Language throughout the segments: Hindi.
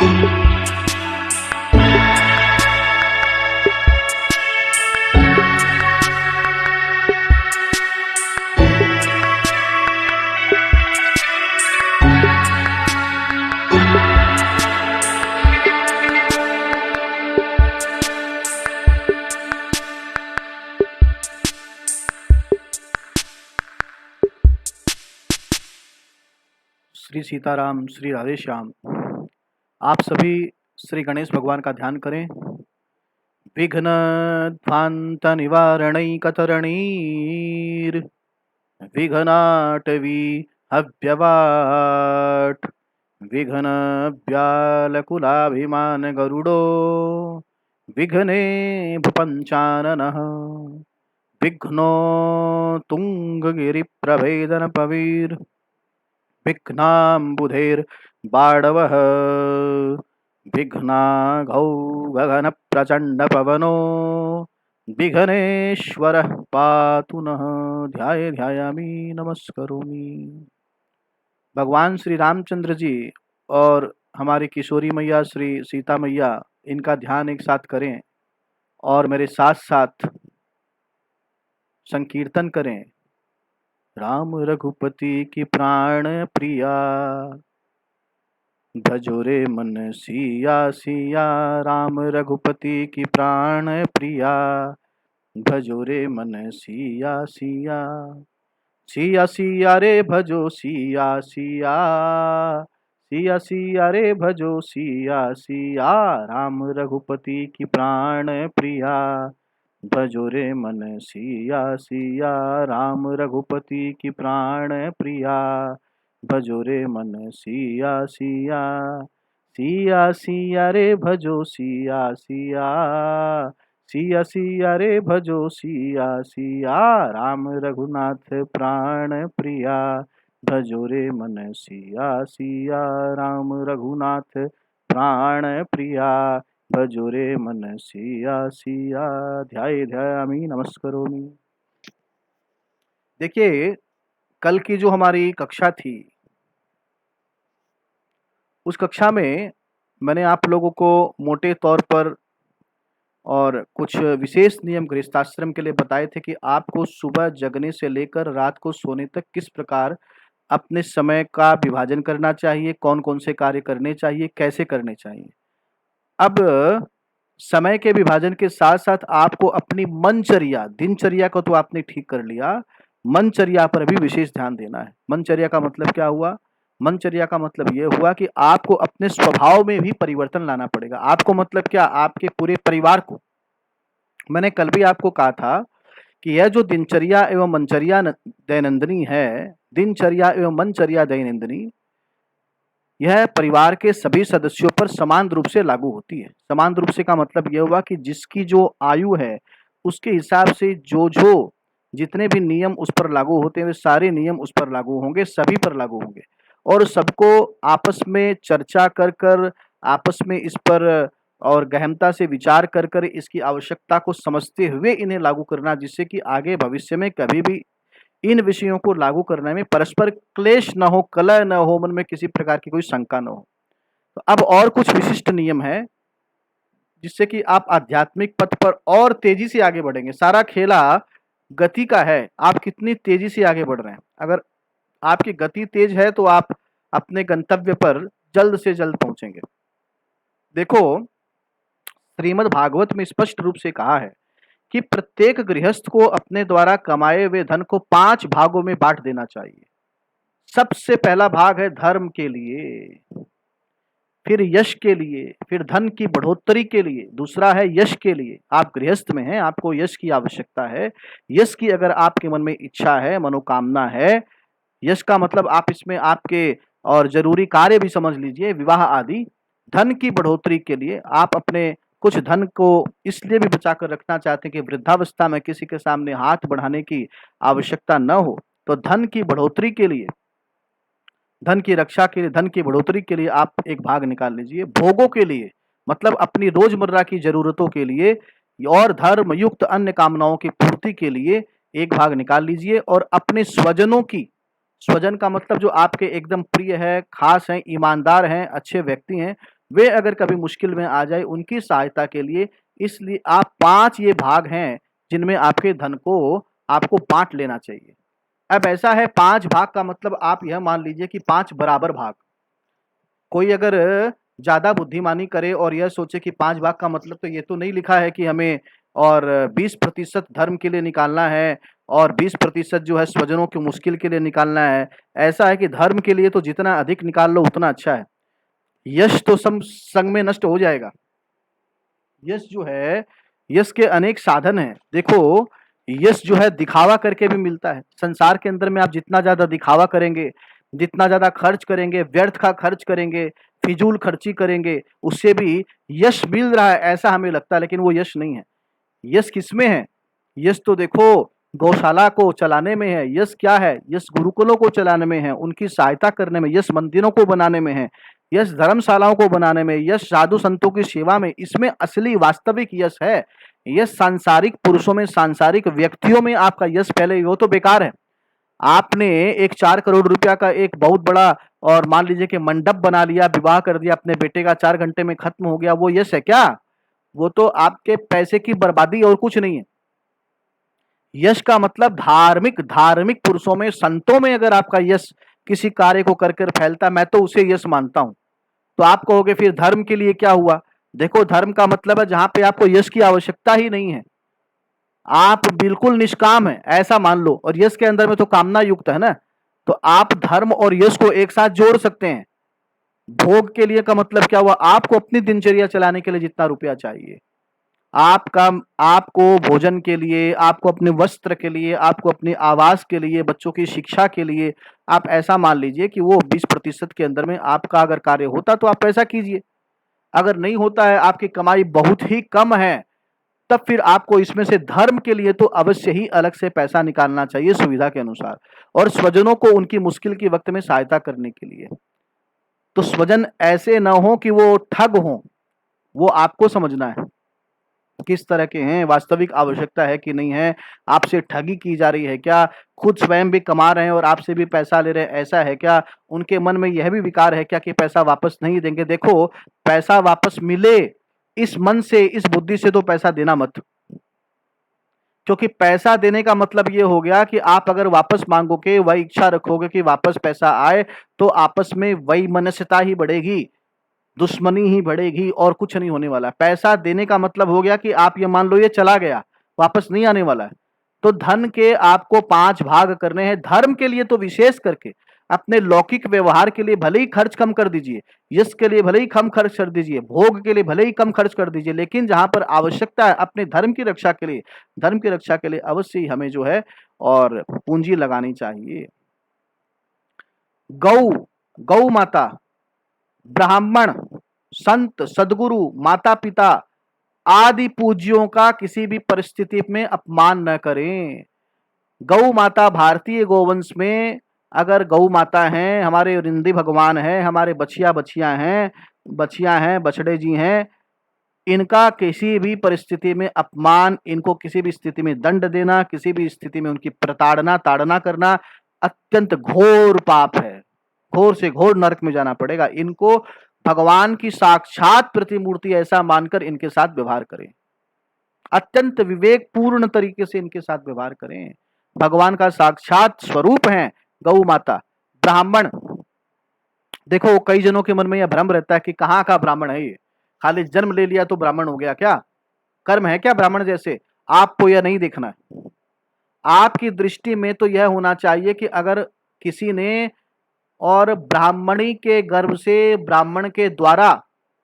श्री सीताराम, श्री राधे श्याम। आप सभी श्री गणेश भगवान का ध्यान करें। विघ्न ध्वांत निवारणैकतरणीर विघ्नाटवी हव्यवाट विघ्न व्यालकुलाभिमान गरुडो विघ्ने भुपञ्चाननः विघ्नो तुंगगिरिप्रभेदन पवीर विघ्नाम्बुधेर्बाडवः विघ्नाघौ गगनप्रचण्डपवनो विघ्नेश्वरः पातु नः। ध्यायामि नमस्करोमि। भगवान श्री रामचंद्र जी और हमारी किशोरी मैया श्री सीता मैया, इनका ध्यान एक साथ करें और मेरे साथ साथ संकीर्तन करें। राम रघुपति की प्राण प्रिया, भजो रे मन सिया सिया। राम रघुपति की प्राण प्रिया, भजो रे मन सिया सिया। सिया सिया रे भजो सिया सिया, सिया सिया रे भजो सिया सिया। राम रघुपति की प्राण प्रिया, भजो रे मन सिया सिया। राम रघुपति की प्राण प्रिया, भजो रे मन सिया सिया। सिया सिया रे भजो सिया सिया, सिया सिया रे भजो सिया सिया। राम रघुनाथ प्राण प्रिया, भजो रे मन सिया सिया। राम रघुनाथ प्राण प्रिया, भजो रे मन सिया सिया। ध्यायामि नमस्करोमि। देखिए, कल की जो हमारी कक्षा थी, उस कक्षा में मैंने आप लोगों को मोटे तौर पर और कुछ विशेष नियम गृहस्थाश्रम के लिए बताए थे कि आपको सुबह जगने से लेकर रात को सोने तक किस प्रकार अपने समय का विभाजन करना चाहिए, कौन कौन से कार्य करने चाहिए, कैसे करने चाहिए। अब समय के विभाजन के साथ साथ आपको अपनी मनचर्या, दिनचर्या को तो आपने ठीक कर लिया, मनचर्या पर भी विशेष ध्यान देना है। मनचर्या का मतलब क्या हुआ? मनचर्या का मतलब यह हुआ कि आपको अपने स्वभाव में भी परिवर्तन लाना पड़ेगा। आपको मतलब क्या? आपके पूरे परिवार को। मैंने कल भी आपको कहा था कि यह जो दिनचर्या एवं मनचर्या दैनंदिनी है, दिनचर्या एवं मनचर्या दैनंदिनी, यह परिवार के सभी सदस्यों पर समान रूप से लागू होती है। समान रूप से का मतलब यह हुआ कि जिसकी जो आयु है उसके हिसाब से जो जितने भी नियम उस पर लागू होते हैं, वे सारे नियम उस पर लागू होंगे, सभी पर लागू होंगे। और सबको आपस में चर्चा कर आपस में इस पर और गहनता से विचार कर इसकी आवश्यकता को समझते हुए इन्हें लागू करना, जिससे कि आगे भविष्य में कभी भी इन विषयों को लागू करने में परस्पर क्लेश न हो, कलह न हो, मन में किसी प्रकार की कोई शंका न हो। तो अब और कुछ विशिष्ट नियम है जिससे कि आप आध्यात्मिक पथ पर और तेजी से आगे बढ़ेंगे। सारा खेला गति का है, आप कितनी तेजी से आगे बढ़ रहे हैं। अगर आपकी गति तेज है तो आप अपने गंतव्य पर जल्द से जल्द पहुंचेंगे। देखो, श्रीमद् भागवत में स्पष्ट रूप से कहा है कि प्रत्येक गृहस्थ को अपने द्वारा कमाए हुए धन को 5 भागों में बांट देना चाहिए। सबसे पहला भाग है धर्म के लिए, फिर यश के लिए, फिर धन की बढ़ोतरी के लिए, दूसरा है यश के लिए। आप गृहस्थ में हैं, आपको यश की आवश्यकता है। यश की अगर आपके मन में इच्छा है, मनोकामना है, यश का मतलब आप इसमें आपके और जरूरी कार्य भी समझ लीजिए, विवाह आदि। धन की बढ़ोतरी के लिए आप अपने कुछ धन को इसलिए भी बचा कर रखना चाहते हैं कि वृद्धावस्था में किसी के सामने हाथ बढ़ाने की आवश्यकता न हो। तो धन की बढ़ोतरी के लिए, धन की रक्षा के लिए, धन की बढ़ोतरी के लिए आप एक भाग निकाल लीजिए। भोगों के लिए मतलब अपनी रोजमर्रा की जरूरतों के लिए और धर्म युक्त अन्य कामनाओं की पूर्ति के लिए एक भाग निकाल लीजिए। और अपने स्वजनों की, स्वजन का मतलब जो आपके एकदम प्रिय है, खास हैं, ईमानदार हैं, अच्छे व्यक्ति हैं, वे अगर कभी मुश्किल में आ जाए उनकी सहायता के लिए, इसलिए आप 5 ये भाग हैं जिनमें आपके धन को आपको बाँट लेना चाहिए। अब ऐसा है 5 भाग का मतलब आप यह मान लीजिए कि 5 बराबर भाग। कोई अगर ज़्यादा बुद्धिमानी करे और यह सोचे कि 5 भाग का मतलब तो ये तो नहीं लिखा है कि हमें और 20% धर्म के लिए निकालना है और 20% जो है स्वजनों की मुश्किल के लिए निकालना है। ऐसा है कि धर्म के लिए तो जितना अधिक निकाल लो उतना अच्छा है। यश तो संग में नष्ट हो जाएगा। यश जो है, यश के अनेक साधन हैं। देखो, यश जो है दिखावा करके भी मिलता है। संसार के अंदर में आप जितना ज़्यादा दिखावा करेंगे, जितना ज़्यादा खर्च करेंगे, व्यर्थ का खर्च करेंगे, फिजूल खर्ची करेंगे, उससे भी यश मिल रहा है ऐसा हमें लगता है, लेकिन वो यश नहीं है। यश किसमें है? यश तो देखो गौशाला को चलाने में है। यश क्या है? यश गुरुकुलों को चलाने में है, उनकी सहायता करने में, यश मंदिरों को बनाने में है, यश धर्मशालाओं को बनाने में, यश साधु संतों की सेवा में, इसमें असली वास्तविक यश है। यश सांसारिक पुरुषों में, सांसारिक व्यक्तियों में आपका यश पहले वो तो बेकार है। आपने एक 4 करोड़ रुपया का एक बहुत बड़ा और मान लीजिए कि मंडप बना लिया, विवाह कर दिया अपने बेटे का, 4 घंटे में खत्म हो गया, वो यश है क्या? वो तो आपके पैसे की बर्बादी और कुछ नहीं है। यश का मतलब धार्मिक धार्मिक पुरुषों में, संतों में अगर आपका यश किसी कार्य को कर कर फैलता, मैं तो उसे यश मानता हूं। तो आप कहोगे फिर धर्म के लिए क्या हुआ? देखो, धर्म का मतलब है जहां पे आपको यश की आवश्यकता ही नहीं है, आप बिल्कुल निष्काम है ऐसा मान लो, और यश के अंदर में तो कामना युक्त है ना, तो आप धर्म और यश को एक साथ जोड़ सकते हैं। भोग के लिए का मतलब क्या हुआ? आपको अपनी दिनचर्या चलाने के लिए जितना रुपया चाहिए, आपका आपको भोजन के लिए, आपको अपने वस्त्र के लिए, आपको अपने आवास के लिए, बच्चों की शिक्षा के लिए, आप ऐसा मान लीजिए कि वो 20% के अंदर में आपका अगर कार्य होता तो आप ऐसा कीजिए। अगर नहीं होता है, आपकी कमाई बहुत ही कम है, तब फिर आपको इसमें से धर्म के लिए तो अवश्य ही अलग से पैसा निकालना चाहिए सुविधा के अनुसार, और स्वजनों को उनकी मुश्किल के वक्त में सहायता करने के लिए। तो स्वजन ऐसे न हो कि वो ठग हों, वो आपको समझना है किस तरह के हैं, वास्तविक आवश्यकता है कि नहीं है, आपसे ठगी की जा रही है क्या, खुद स्वयं भी कमा रहे हैं और आपसे भी पैसा ले रहे हैं, ऐसा है क्या? उनके मन में यह भी विकार है क्या कि पैसा वापस नहीं देंगे? देखो, पैसा वापस मिले इस मन से, इस बुद्धि से तो पैसा देना मत, क्योंकि पैसा देने का मतलब ये हो गया कि आप अगर वापस मांगोगे, वही इच्छा रखोगे कि वापस पैसा आए, तो आपस में वैमनस्यता ही बढ़ेगी, दुश्मनी ही बढ़ेगी और कुछ नहीं होने वाला। पैसा देने का मतलब हो गया कि आप ये मान लो ये चला गया, वापस नहीं आने वाला है। तो धन के आपको 5 भाग करने हैं। धर्म के लिए तो विशेष करके अपने लौकिक व्यवहार के लिए भले ही खर्च कम कर दीजिए, यश के लिए भले ही कम खर्च कर दीजिए, भोग के लिए भले ही कम खर्च कर दीजिए, लेकिन जहां पर आवश्यकता है अपने धर्म की रक्षा के लिए, धर्म की रक्षा के लिए अवश्य ही हमें जो है और पूंजी लगानी चाहिए। गौ, गौ माता, ब्राह्मण, संत, सदगुरु, माता पिता आदि पूज्यों का किसी भी परिस्थिति में अपमान न करें। गौ माता, भारतीय गोवंश में अगर गौ माता हैं, हमारे रिंदी भगवान हैं, हमारे बछिया हैं, बछड़े जी हैं, इनका किसी भी परिस्थिति में अपमान, इनको किसी भी स्थिति में दंड देना, किसी भी स्थिति में उनकी प्रताड़ना ताड़ना करना अत्यंत घोर पाप है। घोर से घोर नरक में जाना पड़ेगा। इनको भगवान की साक्षात प्रतिमूर्ति ऐसा मानकर इनके साथ व्यवहार करें, अत्यंत विवेक पूर्ण तरीके से इनके साथ व्यवहार करें। भगवान का साक्षात स्वरूप है गौ माता। ब्राह्मण, देखो कई जनों के मन में यह भ्रम रहता है कि कहाँ का ब्राह्मण है ये, खाली जन्म ले लिया तो ब्राह्मण हो गया क्या? कर्म है क्या ब्राह्मण जैसे? आपको यह नहीं देखना है। आपकी दृष्टि में तो यह होना चाहिए कि अगर किसी ने और ब्राह्मणी के गर्भ से, ब्राह्मण के द्वारा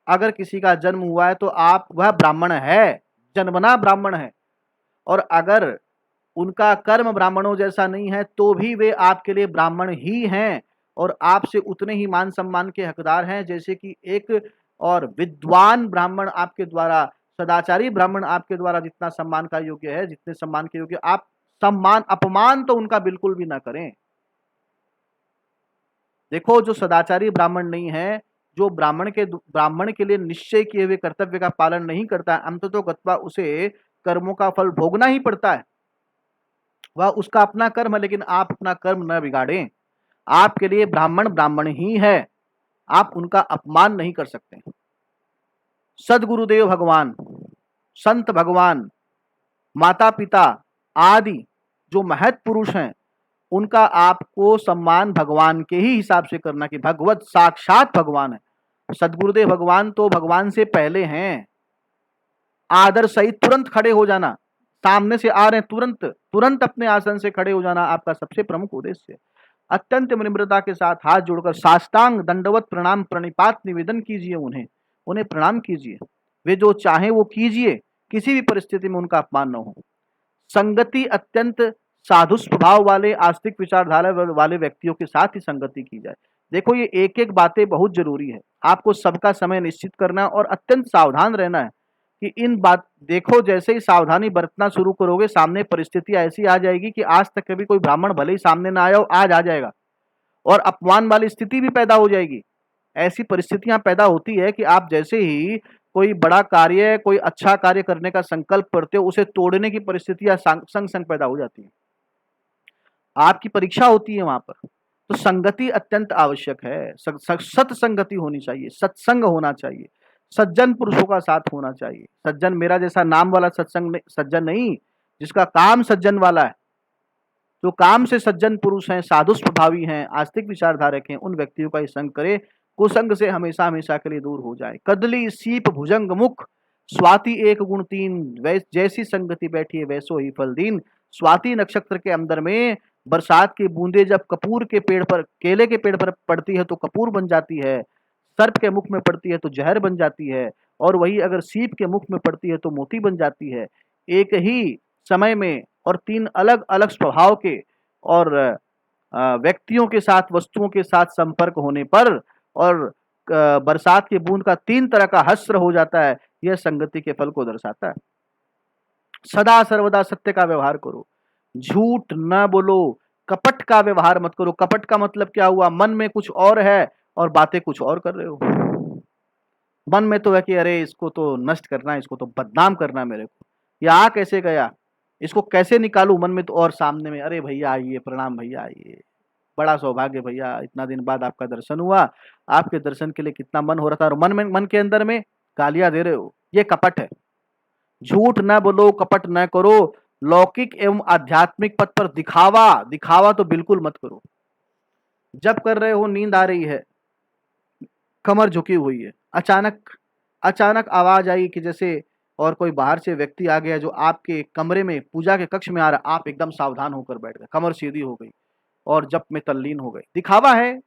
अगर किसी का जन्म हुआ है तो आप वह ब्राह्मण है, जन्मना ब्राह्मण है। और अगर उनका कर्म ब्राह्मणों जैसा नहीं है तो भी वे आपके लिए ब्राह्मण ही हैं और आपसे उतने ही मान सम्मान के हकदार हैं जैसे कि एक और विद्वान ब्राह्मण आपके द्वारा, सदाचारी ब्राह्मण आपके द्वारा जितना सम्मान का योग्य है, जितने सम्मान के योग्य, आप सम्मान अपमान तो उनका बिल्कुल भी ना करें। देखो, जो सदाचारी ब्राह्मण नहीं है, जो ब्राह्मण के लिए निश्चय किए हुए कर्तव्य का पालन नहीं करता है, अंततो गत्वा उसे कर्मों का फल भोगना ही पड़ता है। वह उसका अपना कर्म है, लेकिन आप अपना कर्म न बिगाड़ें। आपके लिए ब्राह्मण ब्राह्मण ही है, आप उनका अपमान नहीं कर सकते। सदगुरुदेव भगवान, संत भगवान, माता पिता आदि जो महत् पुरुष हैं, उनका आपको सम्मान भगवान के ही हिसाब से करना कि भगवत साक्षात भगवान है। सदगुरुदेव भगवान तो भगवान से पहले हैं। आदर सहित तुरंत खड़े हो जाना, सामने से आ रहे हैं तुरंत तुरंत अपने आसन से खड़े हो जाना आपका सबसे प्रमुख उद्देश्य है। अत्यंत विनम्रता के साथ हाथ जोड़कर साष्टांग दंडवत प्रणाम प्रणिपात निवेदन कीजिए, उन्हें प्रणाम कीजिए। वे जो चाहें वो कीजिए, किसी भी परिस्थिति में उनका अपमान न हो। संगति अत्यंत साधु स्वभाव वाले आस्तिक विचारधारा वाले व्यक्तियों के साथ ही संगति की जाए। देखो ये एक एक बातें बहुत जरूरी है। आपको सबका समय निश्चित करना और अत्यंत सावधान रहना है कि इन बात देखो जैसे ही सावधानी बरतना शुरू करोगे, सामने परिस्थिति ऐसी आ जाएगी कि आज तक कभी कोई ब्राह्मण भले ही सामने ना आया हो, आज आ जाएगा और अपमान वाली स्थिति भी पैदा हो जाएगी। ऐसी परिस्थितियां पैदा होती है कि आप जैसे ही कोई बड़ा कार्य, कोई अच्छा कार्य करने का संकल्प करते हो, उसे तोड़ने की परिस्थितियां संग संग पैदा हो जाती है। आपकी परीक्षा होती है वहां पर। तो संगति अत्यंत आवश्यक है। सत्संगति होनी चाहिए, सत्संग होना चाहिए, सज्जन पुरुषों का साथ होना चाहिए। सज्जन मेरा जैसा नाम वाला सज्जन नहीं, जिसका काम सज्जन वाला है, जो काम से सज्जन पुरुष हैं, साधु स्वभावी हैं, आस्तिक विचारधारक हैं, उन व्यक्तियों का ही संग करे, कुसंग से हमेशा हमेशा के लिए दूर हो जाए। कदली सीप भुजंग मुख स्वाति एक गुण तीन, जैसी संगति बैठी है वैसो ही फल दीन। स्वाति नक्षत्र के अंदर में बरसात की बूंदे जब कपूर के पेड़ पर, केले के पेड़ पर पड़ती है तो कपूर बन जाती है, सर्प के मुख में पड़ती है तो जहर बन जाती है, और वही अगर सीप के मुख में पड़ती है तो मोती बन जाती है। एक ही समय में और तीन अलग अलग स्वभाव के और व्यक्तियों के साथ, वस्तुओं के साथ संपर्क होने पर और बरसात की बूंद का तीन तरह का हश्र हो जाता है। यह संगति के फल को दर्शाता है। सदा सर्वदा सत्य का व्यवहार करो, झूठ न बोलो, कपट का व्यवहार मत करो। कपट का मतलब क्या हुआ? मन में कुछ और है और बातें कुछ और कर रहे हो। मन में तो है कि अरे इसको तो नष्ट करना है, इसको तो बदनाम करना है, मेरे को या आ कैसे गया, इसको कैसे निकालूं मन में, तो और सामने में अरे भैया आइए, प्रणाम भैया आइए, बड़ा सौभाग्य भैया, इतना दिन बाद आपका दर्शन हुआ, आपके दर्शन के लिए कितना मन हो रहा था, और मन के अंदर में गालियां दे रहे हो। ये कपट है। झूठ न बोलो, कपट न करो, लौकिक एवं आध्यात्मिक पथ पर दिखावा तो बिल्कुल मत करो। जब कर रहे हो, नींद आ रही है, कमर झुकी हुई है, अचानक आवाज आई कि जैसे और कोई बाहर से व्यक्ति आ गया जो आपके कमरे में, पूजा के कक्ष में आ रहा, आप एकदम सावधान होकर बैठ गए, कमर सीधी हो गई और जप में तल्लीन हो गए, दिखावा है।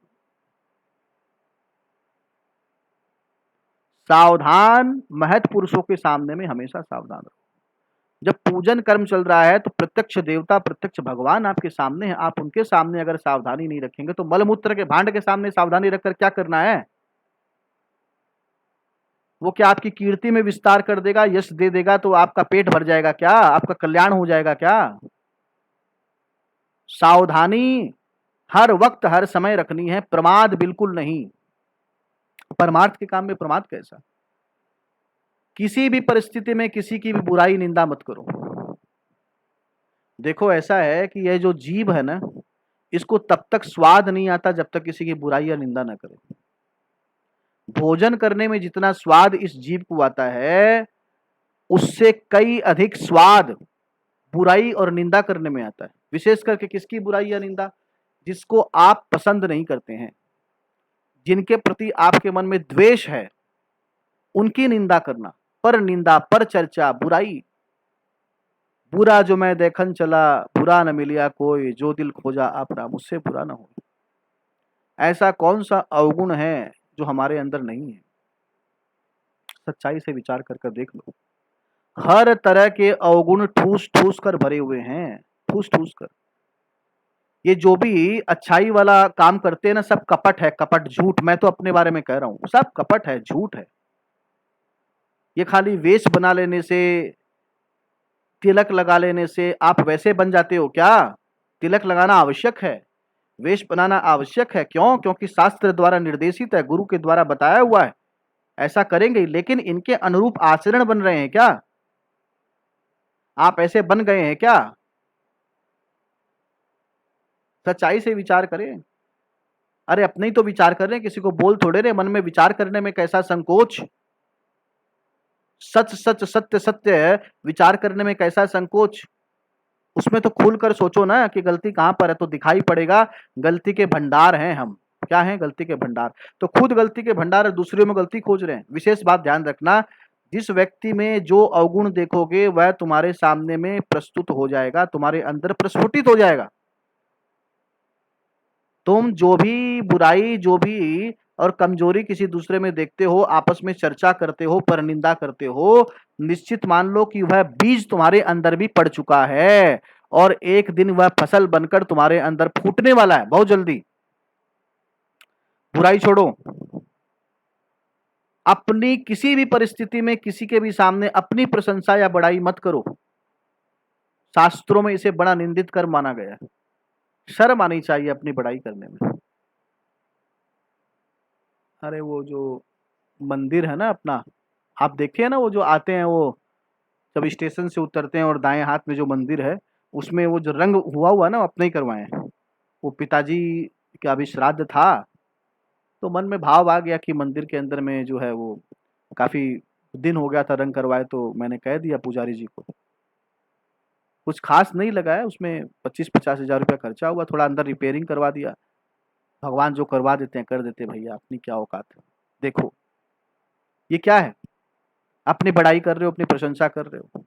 सावधान, महत् पुरुषों के सामने में हमेशा सावधान रहो। जब पूजन कर्म चल रहा है तो प्रत्यक्ष देवता, प्रत्यक्ष भगवान आपके सामने है, आप उनके सामने अगर सावधानी नहीं रखेंगे तो मलमूत्र के भांड के सामने सावधानी रखकर क्या करना है? वो क्या आपकी कीर्ति में विस्तार कर देगा, यश दे देगा तो आपका पेट भर जाएगा क्या? आपका कल्याण हो जाएगा क्या? सावधानी हर वक्त हर समय रखनी है, प्रमाद बिल्कुल नहीं। परमार्थ के काम में प्रमाद कैसा? किसी भी परिस्थिति में किसी की भी बुराई निंदा मत करो। देखो ऐसा है कि यह जो जीव है ना, इसको तब तक स्वाद नहीं आता जब तक किसी की बुराई या निंदा न करे। भोजन करने में जितना स्वाद इस जीव को आता है, उससे कई अधिक स्वाद बुराई और निंदा करने में आता है। विशेष करके किसकी बुराई या निंदा? जिसको आप पसंद नहीं करते हैं, जिनके प्रति आपके मन में द्वेष है, उनकी निंदा करना। पर निंदा, पर चर्चा, बुराई, बुरा जो मैं देखन चला, बुरा न मिलिया कोई, जो दिल खोजा आप राम, मुझसे बुरा न हो। ऐसा कौन सा अवगुण है जो हमारे अंदर नहीं है? सच्चाई से विचार कर देख लो। हर तरह के अवगुण ठूस ठूस कर भरे हुए हैं, ठूस ठूस कर। ये जो भी अच्छाई वाला काम करते हैं ना, सब कपट है, कपट, झूठ। मैं तो अपने बारे में कह रहा हूं, सब कपट है, झूठ है। ये खाली वेश बना लेने से, तिलक लगा लेने से आप वैसे बन जाते हो क्या? तिलक लगाना आवश्यक है, वेश बनाना आवश्यक है। क्यों? क्योंकि शास्त्र द्वारा निर्देशित है, गुरु के द्वारा बताया हुआ है, ऐसा करेंगे। लेकिन इनके अनुरूप आचरण बन रहे हैं क्या? आप ऐसे बन गए हैं क्या? सच्चाई से विचार करें। अरे अपने ही तो विचार कर रहे हैं, किसी को बोल थोड़े रहे। मन में विचार करने में कैसा संकोच। सच सच सत्य सत्य है, विचार करने में कैसा संकोच। उसमें तो खुलकर सोचो ना कि गलती कहाँ पर है, तो दिखाई पड़ेगा। गलती के भंडार हैं हम। क्या हैं? गलती के भंडार। तो खुद गलती के भंडार और दूसरे में गलती खोज रहे हैं। विशेष बात ध्यान रखना, जिस व्यक्ति में जो अवगुण देखोगे वह तुम्हारे सामने में प्रस्तुत हो जाएगा, तुम्हारे अंदर प्रस्फुटित हो जाएगा। तुम जो भी बुराई, जो भी और कमजोरी किसी दूसरे में देखते हो, आपस में चर्चा करते हो, परनिंदा करते हो, निश्चित मान लो कि वह बीज तुम्हारे अंदर भी पड़ चुका है और एक दिन वह फसल बनकर तुम्हारे अंदर फूटने वाला है बहुत जल्दी। बुराई छोड़ो। अपनी किसी भी परिस्थिति में किसी के भी सामने अपनी प्रशंसा या बड़ाई मत करो। शास्त्रों में इसे बड़ा निंदित कर्म माना गया है। शर्म आनी चाहिए अपनी बड़ाई करने में। अरे वो जो मंदिर है ना अपना, आप देखिए ना, वो जो आते हैं, वो जब स्टेशन से उतरते हैं और दाएं हाथ में जो मंदिर है, उसमें वो जो रंग हुआ हुआ ना, वो अपने ही करवाए हैं। वो पिताजी का अभी श्राद्ध था, तो मन में भाव आ गया कि मंदिर के अंदर में जो है वो काफी दिन हो गया था रंग करवाए, तो मैंने कह दिया पुजारी जी को। कुछ खास नहीं लगा है उसमें, 25-50 हजार रुपया खर्चा हुआ, थोड़ा अंदर रिपेयरिंग करवा दिया। भगवान जो करवा देते हैं कर देते हैं भैया, अपनी क्या औकात है। देखो ये क्या है, अपनी बड़ाई कर रहे हो, अपनी प्रशंसा कर रहे हो,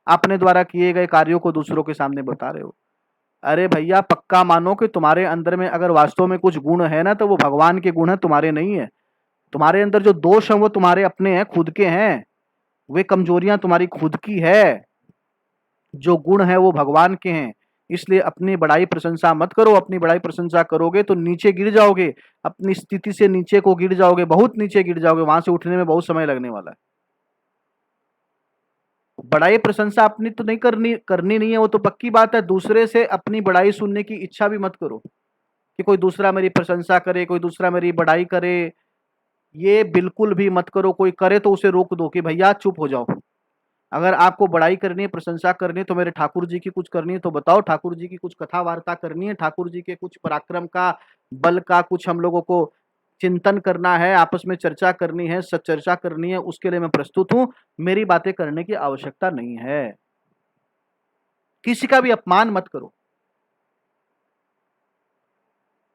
अपने द्वारा किए गए कार्यों को दूसरों के सामने बता रहे हो। अरे भैया पक्का मानो कि तुम्हारे अंदर में अगर वास्तव में कुछ गुण है ना, तो वो भगवान के गुण है, तुम्हारे नहीं है। तुम्हारे अंदर जो दोष हैं वो तुम्हारे अपने हैं, खुद के हैं। वे कमजोरियां तुम्हारी खुद की है। जो गुण है वो भगवान के हैं। इसलिए अपनी बड़ाई प्रशंसा मत करो। अपनी बड़ाई प्रशंसा करोगे तो नीचे गिर जाओगे, अपनी स्थिति से नीचे को गिर जाओगे, बहुत नीचे गिर जाओगे, वहां से उठने में बहुत समय लगने वाला है। बड़ाई प्रशंसा अपनी तो नहीं करनी, करनी नहीं है, वो तो पक्की बात है। दूसरे से अपनी बड़ाई सुनने की इच्छा भी मत करो कि कोई दूसरा मेरी प्रशंसा करे, कोई दूसरा मेरी बड़ाई करे। ये बिल्कुल भी मत करो। कोई करे तो उसे रोक दो कि भैया चुप हो जाओ। अगर आपको बड़ाई करनी है, प्रशंसा करनी है, तो मेरे ठाकुर जी की कुछ करनी है तो बताओ, ठाकुर जी की कुछ कथा वार्ता करनी है, ठाकुर जी के कुछ पराक्रम का, बल का कुछ हम लोगों को चिंतन करना है, आपस में चर्चा करनी है, सच्चर्चा करनी है, उसके लिए मैं प्रस्तुत हूं। मेरी बातें करने की आवश्यकता नहीं है। किसी का भी अपमान मत करो।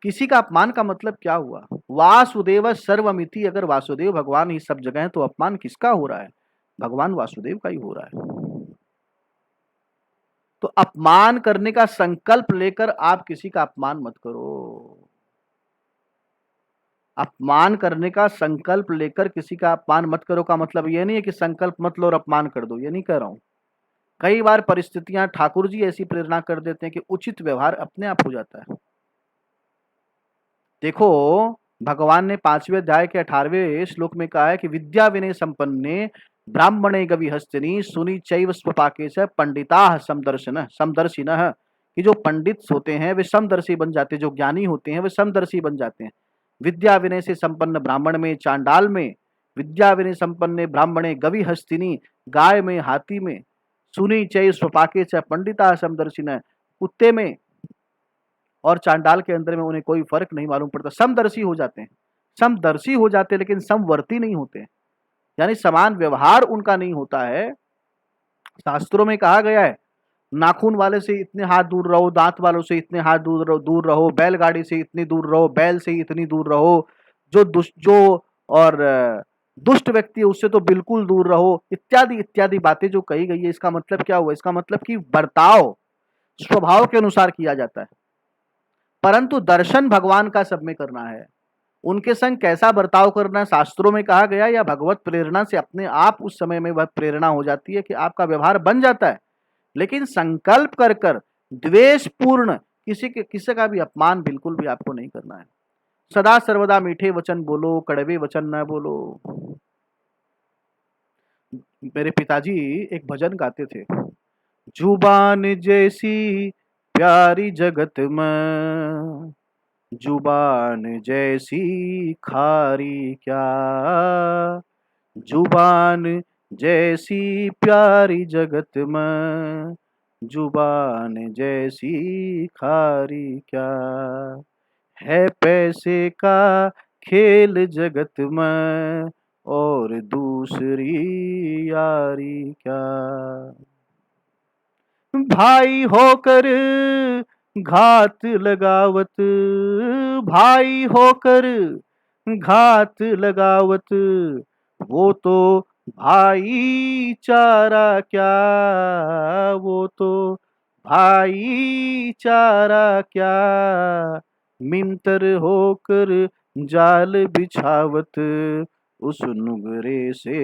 किसी का अपमान का मतलब क्या हुआ? वासुदेव सर्वमिति, अगर वासुदेव भगवान ही सब जगह है तो अपमान किसका हो रहा है? भगवान वासुदेव का ही हो रहा है। तो अपमान करने का संकल्प लेकर आप किसी का अपमान मत करो। अपमान करने का संकल्प लेकर किसी का अपमान मत करो का मतलब यह नहीं है कि संकल्प मत लो और अपमान कर दो, ये नहीं कह रहा हूं। कई बार परिस्थितियां, ठाकुर जी ऐसी प्रेरणा कर देते हैं कि उचित व्यवहार अपने आप हो जाता है। देखो, भगवान ने 5वें अध्याय के 18वें श्लोक में कहा है कि विद्या विनय संपन्ने ब्राह्मणे गवि हस्तिनी सुनी चैव स्वपाके च पंडिता समदर्शिनः, कि जो पंडित होते हैं वे समदर्शी बन जाते हैं, जो ज्ञानी होते हैं वे समदर्शी बन जाते हैं। विद्या विनय से संपन्न ब्राह्मण में, चांडाल में, विद्या विनय संपन्ने ब्राह्मणे गवि हस्तिनी, गाय में, हाथी में, सुनी चैव स्वपाके च पंडिता समदर्शिनः, कुत्ते में और चांडाल के अंदर में उन्हें कोई फर्क नहीं मालूम पड़ता, समदर्शी हो जाते हैं। समदर्शी हो जाते हैं लेकिन समवर्ती नहीं होते, यानी समान व्यवहार उनका नहीं होता है। शास्त्रों में कहा गया है, नाखून वाले से इतने हाथ दूर रहो, दांत वालों से इतने हाथ दूर रहो, बैलगाड़ी से इतनी दूर रहो, बैल से इतनी दूर रहो, जो दुष्ट जो और दुष्ट व्यक्ति है उससे तो बिल्कुल दूर रहो, इत्यादि इत्यादि बातें जो कही गई है। इसका मतलब क्या हुआ? इसका मतलब कि बर्ताव स्वभाव के अनुसार किया जाता है, परंतु दर्शन भगवान का सब में करना है। उनके संग कैसा बर्ताव करना शास्त्रों में कहा गया, या भगवत प्रेरणा से अपने आप उस समय में वह प्रेरणा हो जाती है कि आपका व्यवहार बन जाता है। लेकिन संकल्प कर कर द्वेष पूर्ण किसी का भी अपमान बिल्कुल भी आपको नहीं करना है। सदा सर्वदा मीठे वचन बोलो, कड़वे वचन न बोलो। मेरे पिताजी एक भजन गाते थे, जुबान जैसी प्यारी जगत में, जुबान जैसी खारी क्या, जुबान जैसी प्यारी जगत में, जुबान जैसी खारी क्या, है पैसे का खेल जगत में और दूर दूसरी यारी क्या। भाई होकर घात लगावत, भाई होकर घात लगावत, वो तो भाईचारा क्या, वो तो भाईचारा क्या। मिंतर होकर जाल बिछावत, उस नुगरे से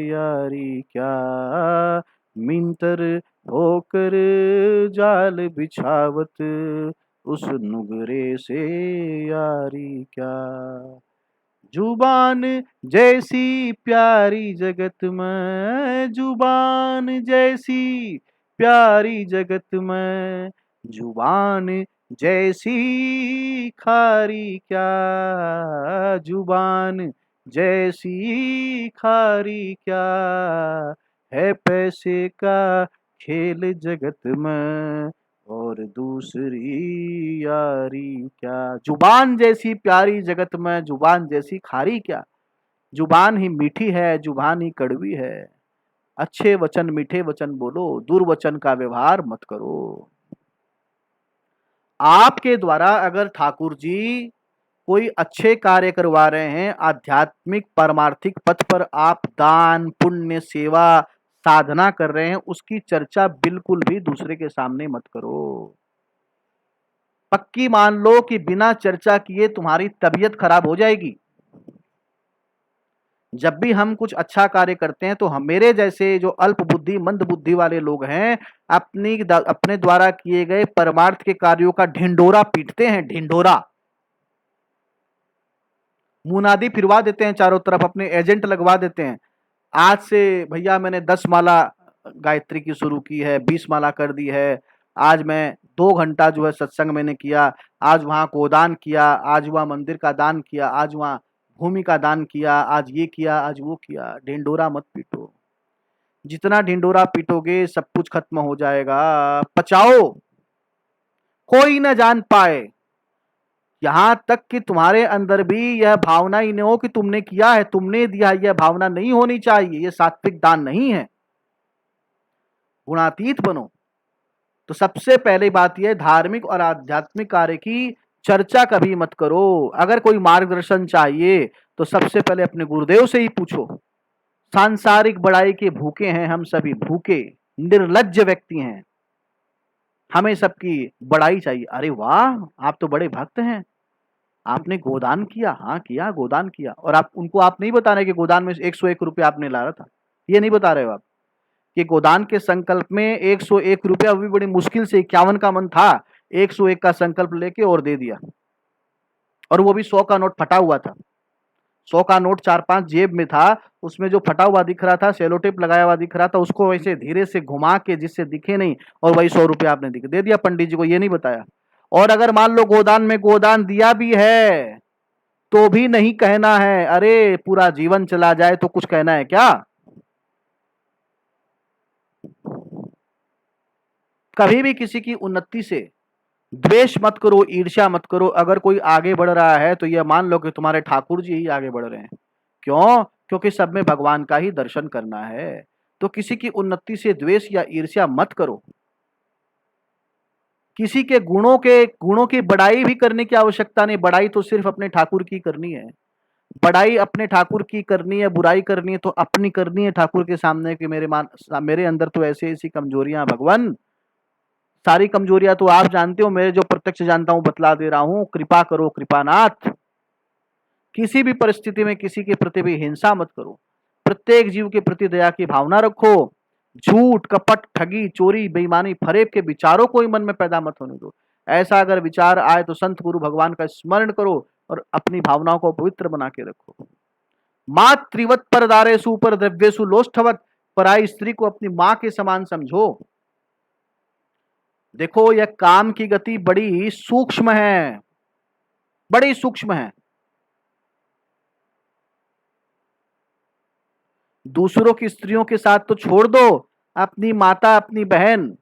यारी क्या। मिंतर होकर जाल बिछावत, उस नुगरे से यारी क्या। जुबान जैसी प्यारी जगत में, जुबान जैसी प्यारी जगत में, जुबान जैसी खारी क्या। जुबान जैसी खारी क्या, है पैसे का खेल जगत में, और दूसरी यारी क्या। जुबान जैसी प्यारी जगत में, जुबान जैसी खारी क्या। जुबान ही मीठी है, जुबान ही कड़वी है। अच्छे वचन मीठे वचन बोलो, दुर्वचन का व्यवहार मत करो। आपके द्वारा अगर ठाकुर जी कोई अच्छे कार्य करवा रहे हैं, आध्यात्मिक परमार्थिक पथ पर आप दान पुण्य सेवा साधना कर रहे हैं, उसकी चर्चा बिल्कुल भी दूसरे के सामने मत करो। पक्की मान लो कि बिना चर्चा किए तुम्हारी तबीयत खराब हो जाएगी। जब भी हम कुछ अच्छा कार्य करते हैं तो हम, मेरे जैसे जो अल्प बुद्धि मंद बुद्धि वाले लोग हैं, अपने द्वारा किए गए परमार्थ के कार्यों का ढिंडोरा पीटते हैं, ढिंडोरा मुनादी फिरवा देते हैं, चारों तरफ अपने एजेंट लगवा देते हैं। आज से भैया मैंने 10 माला गायत्री की शुरू की है, 20 माला कर दी है, आज मैं 2 घंटा जो है सत्संग मैंने किया, आज वहां गोदान किया, आज वहां मंदिर का दान किया, आज वहां भूमि का दान किया, आज ये किया, आज वो किया। ढिंडोरा मत पीटो। जितना ढिंडोरा पीटोगे सब कुछ खत्म हो जाएगा। पचाओ, कोई न जान पाए, यहां तक कि तुम्हारे अंदर भी यह भावना ही नहीं हो कि तुमने किया है, तुमने दिया, यह भावना नहीं होनी चाहिए। यह सात्विक दान नहीं है। गुणातीत बनो। तो सबसे पहली बात यह, धार्मिक और आध्यात्मिक कार्य की चर्चा कभी मत करो। अगर कोई मार्गदर्शन चाहिए तो सबसे पहले अपने गुरुदेव से ही पूछो। सांसारिक बड़ाई के भूखे हैं हम सभी, भूखे निर्लज्ज व्यक्ति हैं, हमें सबकी बड़ाई चाहिए। अरे वाह, आप तो बड़े भक्त हैं, आपने गोदान किया। हाँ किया, गोदान किया। और आप उनको आप नहीं बता रहे कि गोदान में 101 रुपये आपने लाया था, ये नहीं बता रहे हो आप कि गोदान के संकल्प में 101 रुपया भी बड़ी मुश्किल से 51 का मन था, 101 का संकल्प लेके और दे दिया। और वो भी 100 का नोट फटा हुआ था। 100 का नोट 4-5 जेब में था, उसमें जो फटा हुआ दिख रहा था, सेलोटेप लगाया हुआ दिख रहा था, उसको वैसे धीरे से घुमा के जिससे दिखे नहीं, और वही 100 रुपया आपने दे दिया पंडित जी को, ये नहीं बताया। और अगर मान लो गोदान में गोदान दिया भी है तो भी नहीं कहना है, अरे पूरा जीवन चला जाए तो कुछ कहना है क्या। कभी भी किसी की उन्नति से द्वेष मत करो, ईर्ष्या मत करो। अगर कोई आगे बढ़ रहा है तो यह मान लो कि तुम्हारे ठाकुर जी ही आगे बढ़ रहे हैं। क्यों? क्योंकि सब में भगवान का ही दर्शन करना है। तो किसी की उन्नति से द्वेष या ईर्ष्या मत करो। किसी के गुणों की बड़ाई भी करने की आवश्यकता नहीं। बड़ाई तो सिर्फ अपने ठाकुर की करनी है। बड़ाई अपने ठाकुर की करनी है, बुराई करनी है तो अपनी करनी है ठाकुर के सामने कि मेरे अंदर तो ऐसी ऐसी कमजोरियां भगवान। सारी कमजोरियां तो आप जानते हो, मेरे जो प्रत्यक्ष जानता हूं बतला दे रहा हूं। कृपा करो कृपानाथ। किसी भी परिस्थिति में किसी के प्रति भी हिंसा मत करो। प्रत्येक जीव के प्रति दया की भावना रखो। झूठ कपट ठगी चोरी बेईमानी फरेब के विचारों को ही मन में पैदा मत होने दो। ऐसा अगर विचार आए तो संत गुरु भगवान का स्मरण करो और अपनी भावनाओं को पवित्र बना के रखो। मातृवत परदारेषु पर द्रव्येषु लोष्ठवत। पराई स्त्री को अपनी मां के समान समझो। देखो, यह काम की गति बड़ी सूक्ष्म है, बड़ी सूक्ष्म है। दूसरों की स्त्रियों के साथ तो छोड़ दो, अपनी माता, अपनी बहन,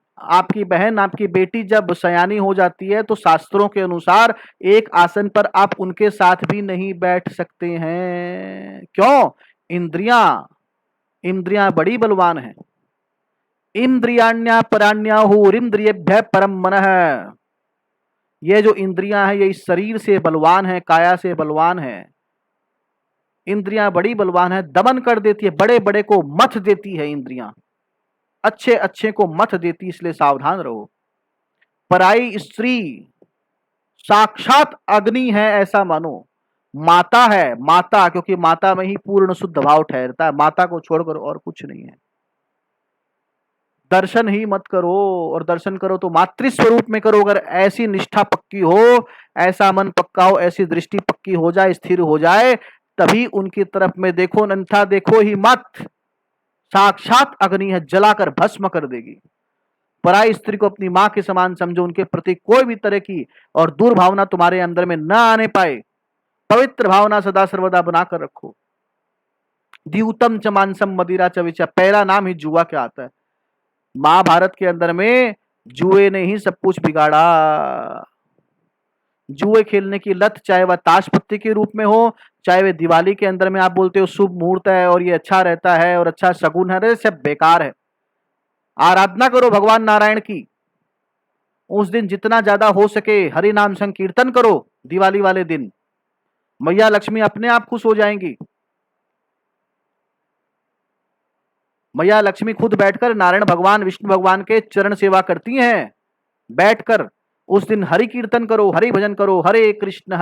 आपकी बेटी जब सयानी हो जाती है तो शास्त्रों के अनुसार एक आसन पर आप उनके साथ भी नहीं बैठ सकते हैं। क्यों? इंद्रियां इंद्रियां बड़ी बलवान हैं। इंद्रियाण्या पराण्याहुरिंद्रियेभ्यः परम मनः। ये जो इंद्रियां हैं ये इस शरीर से बलवान है, काया से बलवान है। इंद्रियां बड़ी बलवान है, दमन कर देती है, बड़े बड़े को मथ देती है इंद्रियां, अच्छे अच्छे को मथ देती, इसलिए सावधान रहो। पराई स्त्री साक्षात अग्नि है ऐसा मानो। माता है, माता, क्योंकि माता में ही पूर्ण शुद्ध भाव ठहरता है, माता को छोड़कर और कुछ नहीं है। दर्शन ही मत करो, और दर्शन करो तो मातृ स्वरूप में करो। अगर ऐसी निष्ठा पक्की हो, ऐसा मन पक्का हो, ऐसी दृष्टि पक्की हो जाए, स्थिर हो जाए, तभी उनकी तरफ में देखो, अन्यथा देखो ही मत। साक्षात अग्नि है, जलाकर भस्म कर देगी। पराई स्त्री को अपनी मां के समान समझो, उनके प्रति कोई भी तरह की और दुर्भावना तुम्हारे अंदर में न आने पाए। पवित्र भावना सदा सर्वदा बनाकर रखो। द्यूतम च मांसम मदिरा च विचा, पहला नाम ही जुआ क्या आता है। महाभारत के अंदर में जुए ने ही सब कुछ बिगाड़ा। जुए खेलने की लत, चाहे वह ताश पत्ती के रूप में हो, चाहे वे दिवाली के अंदर में आप बोलते हो शुभ मुहूर्त है और ये अच्छा रहता है और अच्छा शगुन है, सब बेकार है। आराधना करो भगवान नारायण की। उस दिन जितना ज्यादा हो सके हरि नाम संकीर्तन करो। दिवाली वाले दिन मैया लक्ष्मी अपने आप खुश हो जाएंगी। मैया लक्ष्मी खुद बैठकर नारायण भगवान विष्णु भगवान के चरण सेवा करती हैं। बैठकर उस दिन हरि कीर्तन करो, हरि भजन करो। हरे कृष्ण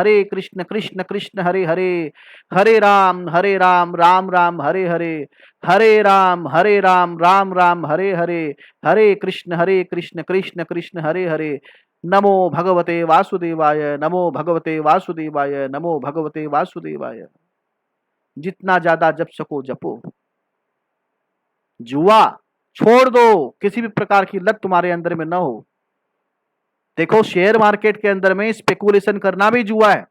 कृष्ण कृष्ण हरे हरे, हरे राम राम राम हरे हरे, हरे राम राम राम हरे हरे, हरे कृष्ण कृष्ण कृष्ण हरे हरे। नमो भगवते वासुदेवाय, नमो भगवते वासुदेवाय, नमो भगवते वासुदेवाय। जितना ज्यादा जप सको जपो। जुआ छोड़ दो, किसी भी प्रकार की लत तुम्हारे अंदर में न हो। देखो शेयर मार्केट के अंदर में स्पेकुलेशन करना भी जुआ है।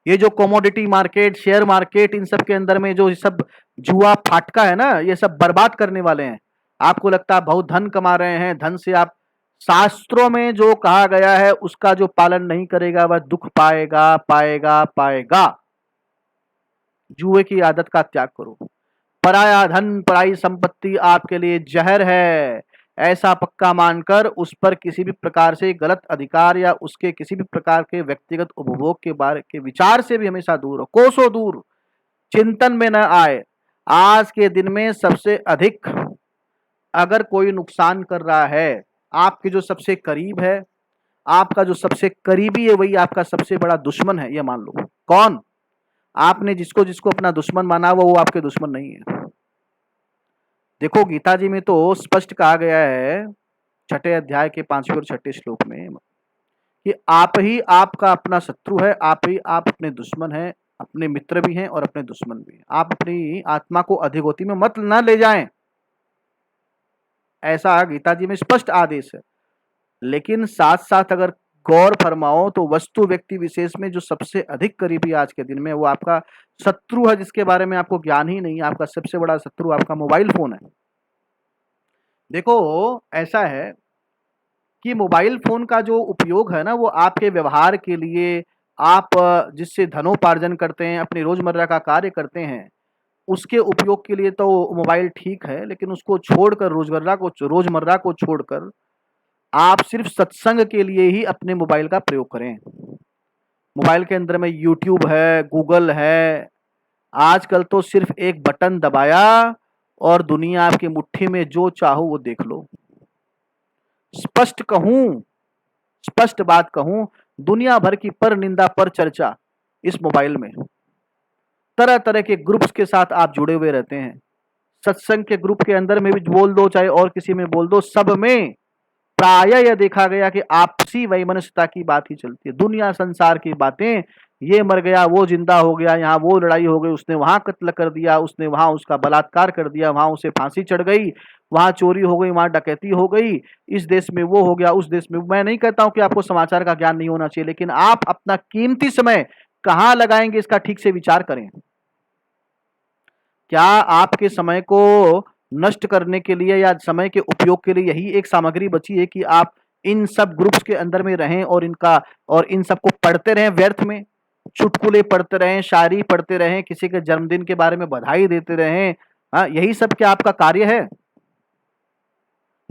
ये जो कमोडिटी मार्केट, शेयर मार्केट, इन सब के अंदर में जो सब जुआ फाटका है ना, ये सब बर्बाद करने वाले हैं। आपको लगता है बहुत धन कमा रहे हैं, धन से आप, शास्त्रों में जो कहा गया है उसका जो पालन नहीं करेगा वह दुख पाएगा पाएगा पाएगा। जुए की आदत का त्याग करो। पराया धन, पराई संपत्ति आपके लिए जहर है, ऐसा पक्का मानकर उस पर किसी भी प्रकार से गलत अधिकार या उसके किसी भी प्रकार के व्यक्तिगत उपभोग के बारे के विचार से भी हमेशा दूर हो, कोसों दूर, चिंतन में न आए। आज के दिन में सबसे अधिक अगर कोई नुकसान कर रहा है, आपके जो सबसे करीब है, आपका जो सबसे करीबी है, वही आपका सबसे बड़ा दुश्मन है, यह मान लो। कौन? आपने जिसको जिसको अपना दुश्मन माना वो आपके दुश्मन नहीं है। देखो गीता जी में तो स्पष्ट कहा गया है, 6 अध्याय के 5वें और 6 श्लोक में, कि आप ही आपका अपना शत्रु है, आप ही आप अपने दुश्मन हैं, अपने मित्र भी हैं और अपने दुश्मन भी हैं। आप अपनी आत्मा को अधोगति में मत न ले जाएं, ऐसा गीता जी में स्पष्ट आदेश है। लेकिन साथ साथ अगर गौर फरमाओ तो वस्तु व्यक्ति विशेष में जो सबसे अधिक करीबी आज के दिन में वो आपका शत्रु है, जिसके बारे में आपको ज्ञान ही नहीं। आपका सबसे बड़ा शत्रु आपका मोबाइल फोन है। देखो ऐसा है कि मोबाइल फोन का जो उपयोग है ना, वो आपके व्यवहार के लिए, आप जिससे धनोपार्जन करते हैं, अपनी रोजमर्रा का कार्य करते हैं, उसके उपयोग के लिए तो मोबाइल ठीक है। लेकिन उसको छोड़कर, रोजमर्रा को छोड़कर आप सिर्फ सत्संग के लिए ही अपने मोबाइल का प्रयोग करें। मोबाइल के अंदर में यूट्यूब है, गूगल है। आजकल तो सिर्फ एक बटन दबाया और दुनिया आपकी मुट्ठी में, जो चाहो वो देख लो। स्पष्ट कहूं, स्पष्ट बात कहूं, दुनिया भर की पर निंदा, पर चर्चा इस मोबाइल में। तरह तरह के ग्रुप्स के साथ आप जुड़े हुए रहते हैं। सत्संग के ग्रुप के अंदर में भी बोल दो, चाहे और किसी में बोल दो, सब में प्राय यह देखा गया कि आपसी वैमनस्यता की बात ही चलती है। दुनिया संसार की बातें, ये मर गया, वो जिंदा हो गया, यहाँ वो लड़ाई हो गई, उसने वहां कत्ल कर दिया, उसने वहां उसका बलात्कार कर दिया, वहां उसे फांसी चढ़ गई, वहां चोरी हो गई, वहां डकैती हो गई, इस देश में वो हो गया, उस देश में। मैं नहीं कहता हूं कि आपको समाचार का ज्ञान नहीं होना चाहिए, लेकिन आप अपना कीमती समय कहाँ लगाएंगे इसका ठीक से विचार करें। क्या आपके समय को नष्ट करने के लिए या समय के उपयोग के लिए यही एक सामग्री बची है कि आप इन सब ग्रुप्स के अंदर में रहें और इन सबको पढ़ते रहें व्यर्थ में, चुटकुले पढ़ते रहें, शायरी पढ़ते रहें, किसी के जन्मदिन के बारे में बधाई देते रहें, हाँ, यही सब क्या आपका कार्य है?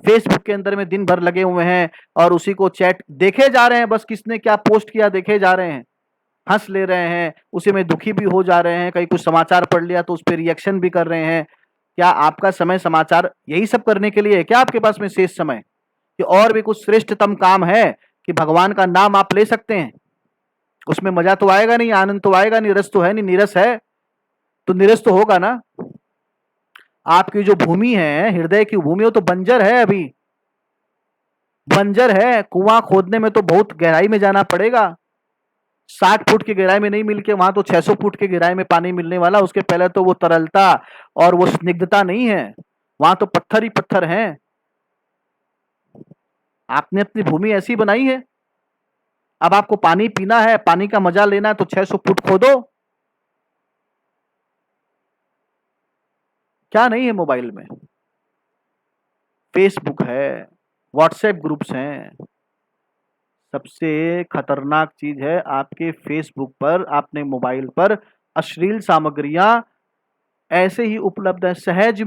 फेसबुक के अंदर में दिन भर लगे हुए हैं और उसी को चैट देखे जा रहे हैं, बस किसने क्या पोस्ट किया देखे जा रहे हैं, हंस ले रहे हैं, उसी में दुखी भी हो जा रहे हैं, कहीं कुछ समाचार पढ़ लिया तो उस पर रिएक्शन भी कर रहे हैं। क्या आपका समय समाचार यही सब करने के लिए है क्या आपके पास में शेष समय, कि और भी कुछ श्रेष्ठतम काम है कि भगवान का नाम आप ले सकते हैं? उसमें मजा तो आएगा नहीं, आनंद तो आएगा नहीं, रस तो है नहीं, नीरस है तो नीरस तो होगा ना। आपकी जो भूमि है, हृदय की भूमि, वो तो बंजर है, अभी बंजर है। कुआं खोदने में तो बहुत गहराई में जाना पड़ेगा, 60 फुट की गहराई में नहीं मिलके वहां तो 600 फुट की गहराई में पानी मिलने वाला। उसके पहले तो वो तरलता और वो स्निग्धता नहीं है, वहां तो पत्थर ही पत्थर हैं। आपने अपनी भूमि ऐसी बनाई है। अब आपको पानी पीना है, पानी का मजा लेना है तो 600 फुट खोदो। क्या नहीं है मोबाइल में? फेसबुक है, व्हाट्सएप ग्रुप्स हैं। सबसे खतरनाक चीज है आपके फेसबुक पर, आपने मोबाइल पर अश्लील सामग्रियां ऐसे ही उपलब्ध है, सहज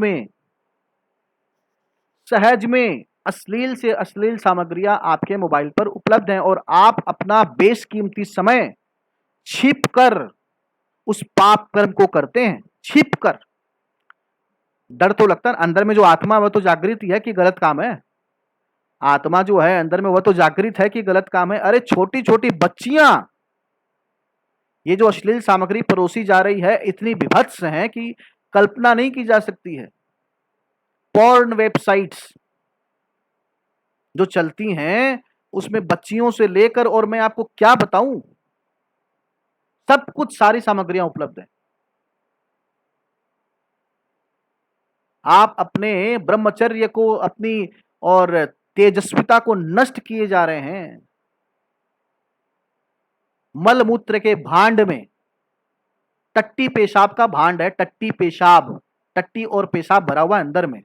में अश्लील से अश्लील सामग्रियां आपके मोबाइल पर उपलब्ध हैं और आप अपना बेशकीमती समय छिप कर उस पाप कर्म को करते हैं। छिप कर, डर तो लगता है अंदर में, जो आत्मा वह तो जागृत ही है कि गलत काम है। आत्मा जो है अंदर में वह तो जागृत है कि गलत काम है। अरे छोटी छोटी बच्चियां, ये जो अश्लील सामग्री परोसी जा रही है इतनी विभत्स है कि कल्पना नहीं की जा सकती है। पॉर्न वेबसाइट्स जो चलती हैं उसमें बच्चियों से लेकर, और मैं आपको क्या बताऊं, सब कुछ सारी सामग्रियां उपलब्ध है। आप अपने ब्रह्मचर्य को, अपनी और तेजस्विता को नष्ट किए जा रहे हैं। मल मूत्र के भांड में, टट्टी पेशाब का भांड है, टट्टी पेशाब, टट्टी और पेशाब भरा हुआ है अंदर में।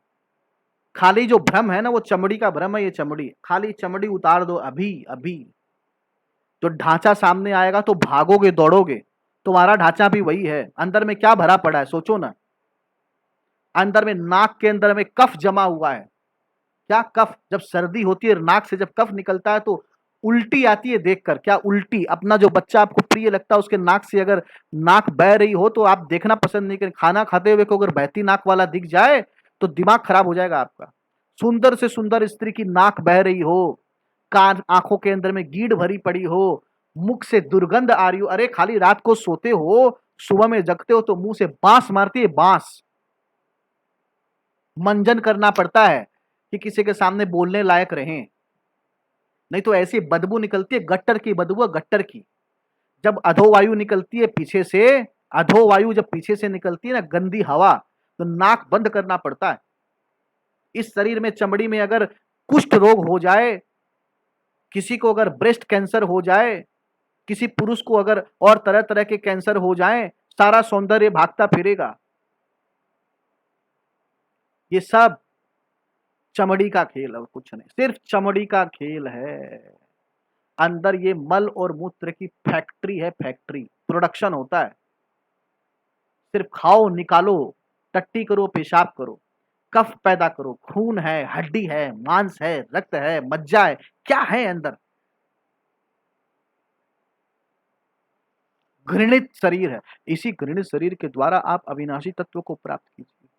खाली जो भ्रम है ना वो चमड़ी का भ्रम है, ये चमड़ी, खाली चमड़ी उतार दो अभी अभी, जो ढांचा सामने आएगा तो भागोगे दौड़ोगे। तुम्हारा ढांचा भी वही है, अंदर में क्या भरा पड़ा है सोचो ना। अंदर में नाक के अंदर में कफ जमा हुआ है। क्या कफ, जब सर्दी होती है नाक से जब कफ निकलता है तो उल्टी आती है देखकर। क्या उल्टी, अपना जो बच्चा आपको प्रिय लगता है उसके नाक से अगर नाक बह रही हो तो आप देखना पसंद नहीं करें। खाना खाते हुए को अगर बहती नाक वाला दिख जाए तो दिमाग खराब हो जाएगा आपका। सुंदर से सुंदर स्त्री की नाक बह रही हो, कान आंखों के अंदर में गीड़ भरी पड़ी हो, मुख से दुर्गंध आ रही हो, अरे खाली रात को सोते हो, सुबह में जगते हो तो मुंह से बांस मारती है, बांस। मंजन करना पड़ता है कि किसी के सामने बोलने लायक रहें, नहीं तो ऐसी बदबू निकलती है, गट्टर की बदबू है, गट्टर की। जब अधोवायु निकलती है पीछे से, अधोवायु जब पीछे से निकलती है ना, गंदी हवा, तो नाक बंद करना पड़ता है। इस शरीर में, चमड़ी में अगर कुष्ठ रोग हो जाए, किसी को अगर ब्रेस्ट कैंसर हो जाए, किसी पुरुष को अगर और तरह तरह के कैंसर हो जाए, सारा सौंदर्य भागता फिरेगा। ये सब चमड़ी का खेल है, कुछ नहीं, सिर्फ चमड़ी का खेल है। अंदर ये मल और मूत्र की फैक्ट्री है, फैक्ट्री, प्रोडक्शन होता है। सिर्फ खाओ निकालो, टट्टी करो पेशाब करो, कफ पैदा करो, खून है, हड्डी है, मांस है, रक्त है, मज्जा है, क्या है अंदर? घृणित शरीर है। इसी घृणित शरीर के द्वारा आप अविनाशी तत्व को प्राप्त कीजिए।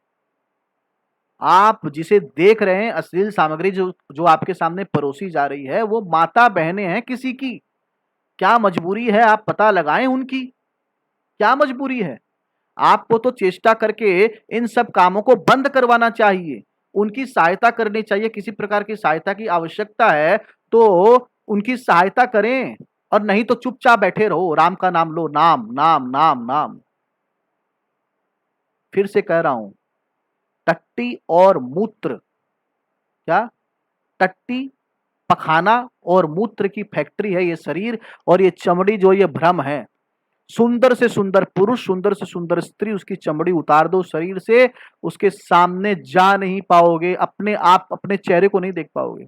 आप जिसे देख रहे हैं, अश्लील सामग्री जो जो आपके सामने परोसी जा रही है, वो माता बहनें हैं किसी की। क्या मजबूरी है आप पता लगाएं उनकी, क्या मजबूरी है? आपको तो चेष्टा करके इन सब कामों को बंद करवाना चाहिए, उनकी सहायता करनी चाहिए। किसी प्रकार की सहायता की आवश्यकता है तो उनकी सहायता करें, और नहीं तो चुपचाप बैठे रहो, राम का नाम लो, नाम नाम नाम नाम। फिर से कह रहा हूं, टट्टी और मूत्र, क्या, टट्टी, पखाना और मूत्र की फैक्ट्री है ये शरीर, और ये चमड़ी जो ये भ्रम है। सुंदर से सुंदर पुरुष, सुंदर से सुंदर स्त्री, उसकी चमड़ी उतार दो शरीर से, उसके सामने जा नहीं पाओगे, अपने आप अपने चेहरे को नहीं देख पाओगे।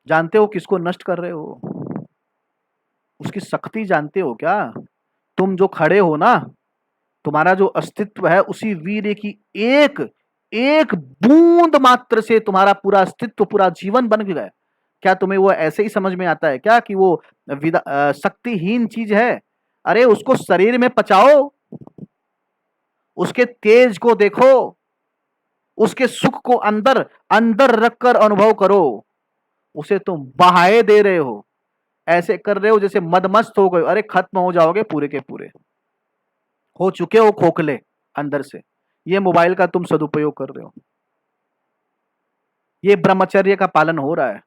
जानते हो किसको नष्ट कर रहे हो? उसकी शक्ति जानते हो क्या? तुम जो खड़े हो ना, तुम्हारा जो अस्तित्व है उसी वीर्य की एक एक बूंद मात्र से तुम्हारा पूरा अस्तित्व, पूरा जीवन बन गया है। क्या तुम्हें वो ऐसे ही समझ में आता है क्या कि वो शक्तिहीन चीज है? अरे उसको शरीर में पचाओ, उसके तेज को देखो, उसके सुख को अंदर अंदर रखकर अनुभव करो। उसे तुम बहाए दे रहे हो, ऐसे कर रहे हो जैसे मदमस्त हो गए। अरे खत्म हो जाओगे पूरे के पूरे, हो चुके हो खोखले अंदर से। ये मोबाइल का तुम सदुपयोग कर रहे हो, ये ब्रह्मचर्य का पालन हो रहा है,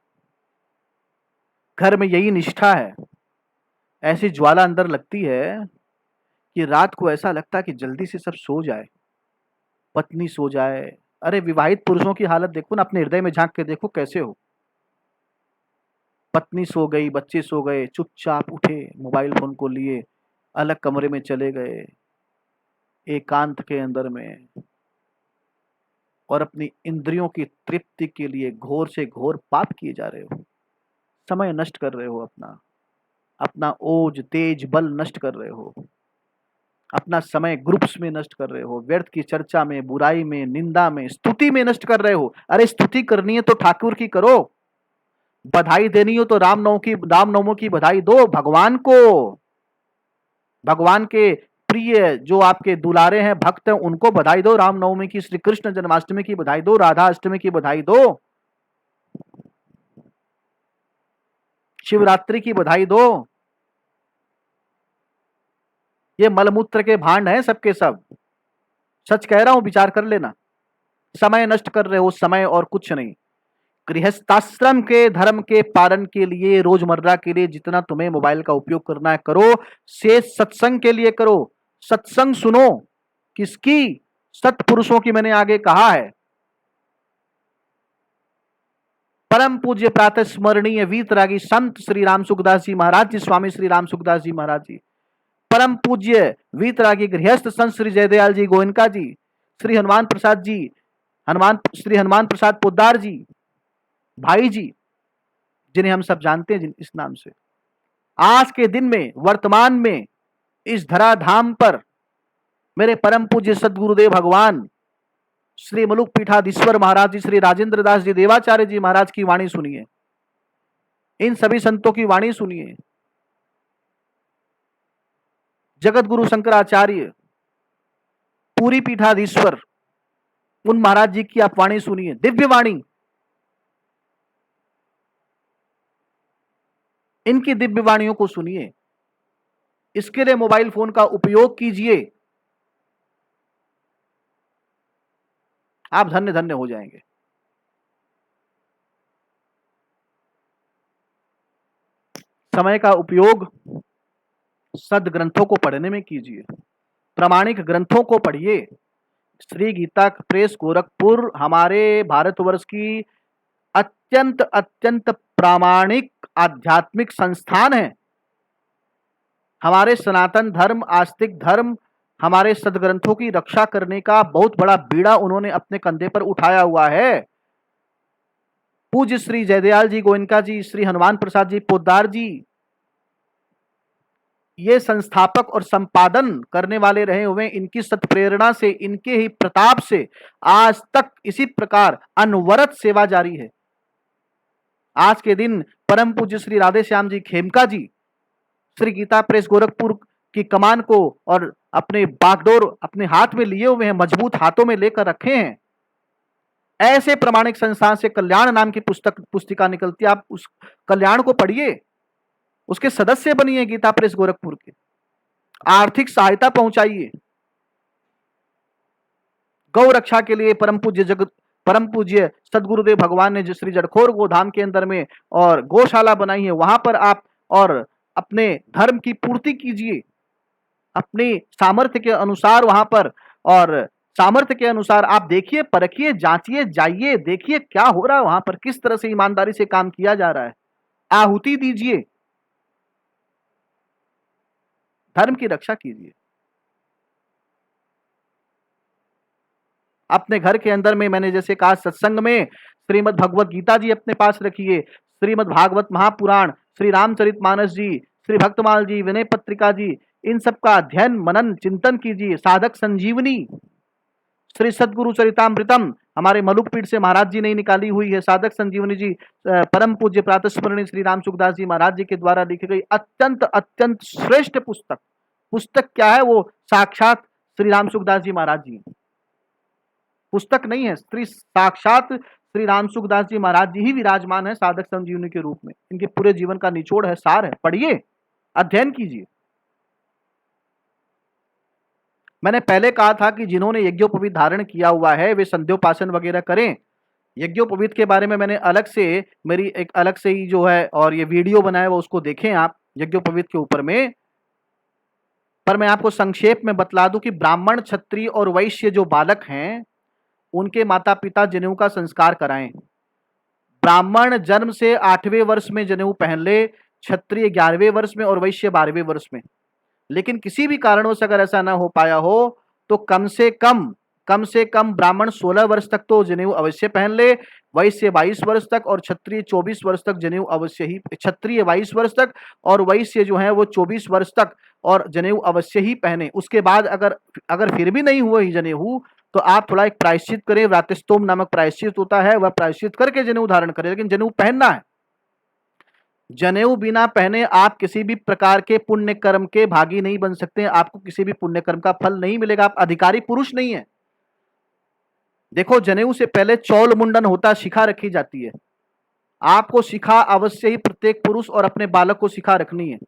घर में यही निष्ठा है। ऐसी ज्वाला अंदर लगती है कि रात को ऐसा लगता है कि जल्दी से सब सो जाए, पत्नी सो जाए। अरे विवाहित पुरुषों की हालत देखो ना, अपने हृदय में झांक के देखो कैसे हो। पत्नी सो गई, बच्चे सो गए, चुपचाप उठे, मोबाइल फोन को लिए अलग कमरे में चले गए, एकांत के अंदर में, और अपनी इंद्रियों की तृप्ति के लिए घोर से घोर पाप किए जा रहे हो। समय नष्ट कर रहे हो, अपना अपना ओज तेज बल नष्ट कर रहे हो, अपना समय ग्रुप्स में नष्ट कर रहे हो, व्यर्थ की चर्चा में, बुराई में, निंदा में, स्तुति में नष्ट कर रहे हो। अरे स्तुति करनी है तो ठाकुर की करो, बधाई देनी हो तो रामनवमी की बधाई दो भगवान को। भगवान के प्रिय जो आपके दुलारे हैं, भक्त हैं, उनको बधाई दो रामनवमी की, श्री कृष्ण जन्माष्टमी की बधाई दो, राधा अष्टमी की बधाई दो, शिवरात्रि की बधाई दो। ये मलमूत्र के भांड हैं सबके सब, सच कह रहा हूं, विचार कर लेना। समय नष्ट कर रहे हो, समय और कुछ नहीं। गृहस्थाश्रम के धर्म के पालन के लिए, रोजमर्रा के लिए जितना तुम्हें मोबाइल का उपयोग करना है करो, से सत्संग के लिए करो। सत्संग सुनो, किसकी? सत्पुरुषों की। मैंने आगे कहा है, परम पूज्य प्रातः स्मरणीय वीतरागी संत श्री राम सुखदास जी महाराज जी, स्वामी श्री राम सुखदास जी महाराज जी, परम पूज्य वीतरागी गृहस्थ संत श्री जयदयाल जी गोयनका जी, श्री हनुमान प्रसाद जी, श्री हनुमान प्रसाद पोद्दार जी, भाई जी, जिन्हें हम सब जानते हैं इस नाम से, आज के दिन में, वर्तमान में, इस धराधाम पर मेरे परम पूज्य सदगुरुदेव भगवान श्री मलुक पीठाधीश्वर महाराज जी, श्री राजेंद्र दास जी देवाचार्य जी महाराज की वाणी सुनिए, इन सभी संतों की वाणी सुनिए, जगत गुरु शंकराचार्य, पूरी पीठाधीश्वर, उन महाराज जी की आप वाणी सुनिए, दिव्य वाणी, इनकी दिव्य वाणियों को सुनिए। इसके लिए मोबाइल फोन का उपयोग कीजिए, आप धन्य धन्य हो जाएंगे। समय का उपयोग सदग्रंथों को पढ़ने में कीजिए, प्रामाणिक ग्रंथों को पढ़िए। श्री गीता प्रेस गोरखपुर हमारे भारतवर्ष की अत्यंत अत्यंत प्रामाणिक आध्यात्मिक संस्थान है। हमारे सनातन धर्म, आस्तिक धर्म, हमारे सदग्रंथों की रक्षा करने का बहुत बड़ा बीड़ा उन्होंने अपने कंधे पर उठाया हुआ है। पूज्य श्री जयदयाल जी गोयनका जी, श्री हनुमान प्रसाद जी पोद्दार जी, ये संस्थापक और संपादन करने वाले रहे हुए। इनकी सत्प्रेरणा से, इनके ही प्रताप से आज तक इसी प्रकार अनवरत सेवा जारी है। आज के दिन परम पूज्य श्री राधे श्याम जी खेमका जी श्री गीता प्रेस गोरखपुर की कमान को और अपने बागडोर अपने हाथ में लिए हुए हैं, मजबूत हाथों में लेकर रखे हैं। ऐसे प्रामाणिक संस्थान से कल्याण नाम की पुस्तिका निकलती है, आप उस कल्याण को पढ़िए, उसके सदस्य बनिए गीता प्रेस गोरखपुर के, आर्थिक सहायता पहुंचाइए। गौ रक्षा के लिए परम पूज्य सदगुरुदेव भगवान ने श्री जड़खोर गोधाम के अंदर में और गौशाला बनाई है, वहां पर आप और अपने धर्म की पूर्ति कीजिए, अपनी सामर्थ्य के अनुसार वहां पर, और सामर्थ्य के अनुसार आप देखिए, परखिए, जांचिए, जाइए, देखिए क्या हो रहा है वहां पर, किस तरह से ईमानदारी से काम किया जा रहा है। आहुति दीजिए, धर्म की रक्षा कीजिए। अपने घर के अंदर में मैंने जैसे कहा, सत्संग में श्रीमद् भगवत गीता जी अपने पास रखिए, श्रीमद् भागवत महापुराण, श्री रामचरितमानस जी, श्री भक्तमाल जी, विनय पत्रिका जी, इन सब का अध्ययन मनन चिंतन कीजिए। साधक संजीवनी, श्री सदगुरु चरितामृतम हमारे मलुक पीठ से महाराज जी ने निकाली हुई है। साधक संजीवनी जी परम पूज्य प्रातस्मरणीय श्री राम सुखदास जी महाराज जी के द्वारा लिखी गई अत्यंत अत्यंत श्रेष्ठ पुस्तक। पुस्तक क्या है? वो साक्षात श्री राम सुखदास जी महाराज जी, पुस्तक नहीं है, श्री साक्षात श्री राम सुखदास जी महाराज जी ही विराजमान है साधक संजीवनी के रूप में। इनके पूरे जीवन का निचोड़ है, सार है, पढ़िए, अध्ययन कीजिए। मैंने पहले कहा था कि जिन्होंने यज्ञोपवीत धारण किया हुआ है वे संध्योपासन वगैरह करें। यज्ञोपवीत के बारे में मैंने अलग से, मेरी एक अलग से ही जो है और ये वीडियो बनाया वो उसको देखें आप यज्ञोपवीत के ऊपर में। पर मैं आपको संक्षेप में बतला दूं कि ब्राह्मण, क्षत्रिय और वैश्य जो बालक हैं उनके माता पिता जनेऊ का संस्कार कराएं। ब्राह्मण जन्म से 8वें वर्ष में जनेऊ पहन ले, क्षत्रिय 11वें वर्ष में और वैश्य 12वें वर्ष में। लेकिन किसी भी कारणवश अगर ऐसा ना हो पाया हो तो कम से कम ब्राह्मण 16 वर्ष तक तो जनेऊ अवश्य पहन ले, वैश्य 22 वर्ष तक और क्षत्रिय 24 वर्ष तक जनेऊ अवश्य ही, क्षत्रिय 22 वर्ष तक और वैश्य जो है वो 24 वर्ष तक और जनेऊ अवश्य ही पहने। उसके बाद अगर फिर भी नहीं हुआ ही जनेऊ तो आप थोड़ा एक प्रायश्चित करें, व्रातस्तोम नामक प्रायश्चित होता है, वह प्रायश्चित करके जनेऊ धारण करें, लेकिन जनेऊ पहनना है। जनेऊ बिना पहने आप किसी भी प्रकार के पुण्य कर्म के भागी नहीं बन सकते। आपको किसी भी पुण्य कर्म का फल नहीं मिलेगा, आप अधिकारी पुरुष नहीं है। देखो, जनेऊ से पहले चौल मुंडन होता, शिखा रखी जाती है। आपको शिखा अवश्य ही प्रत्येक पुरुष और अपने बालक को शिखा रखनी है।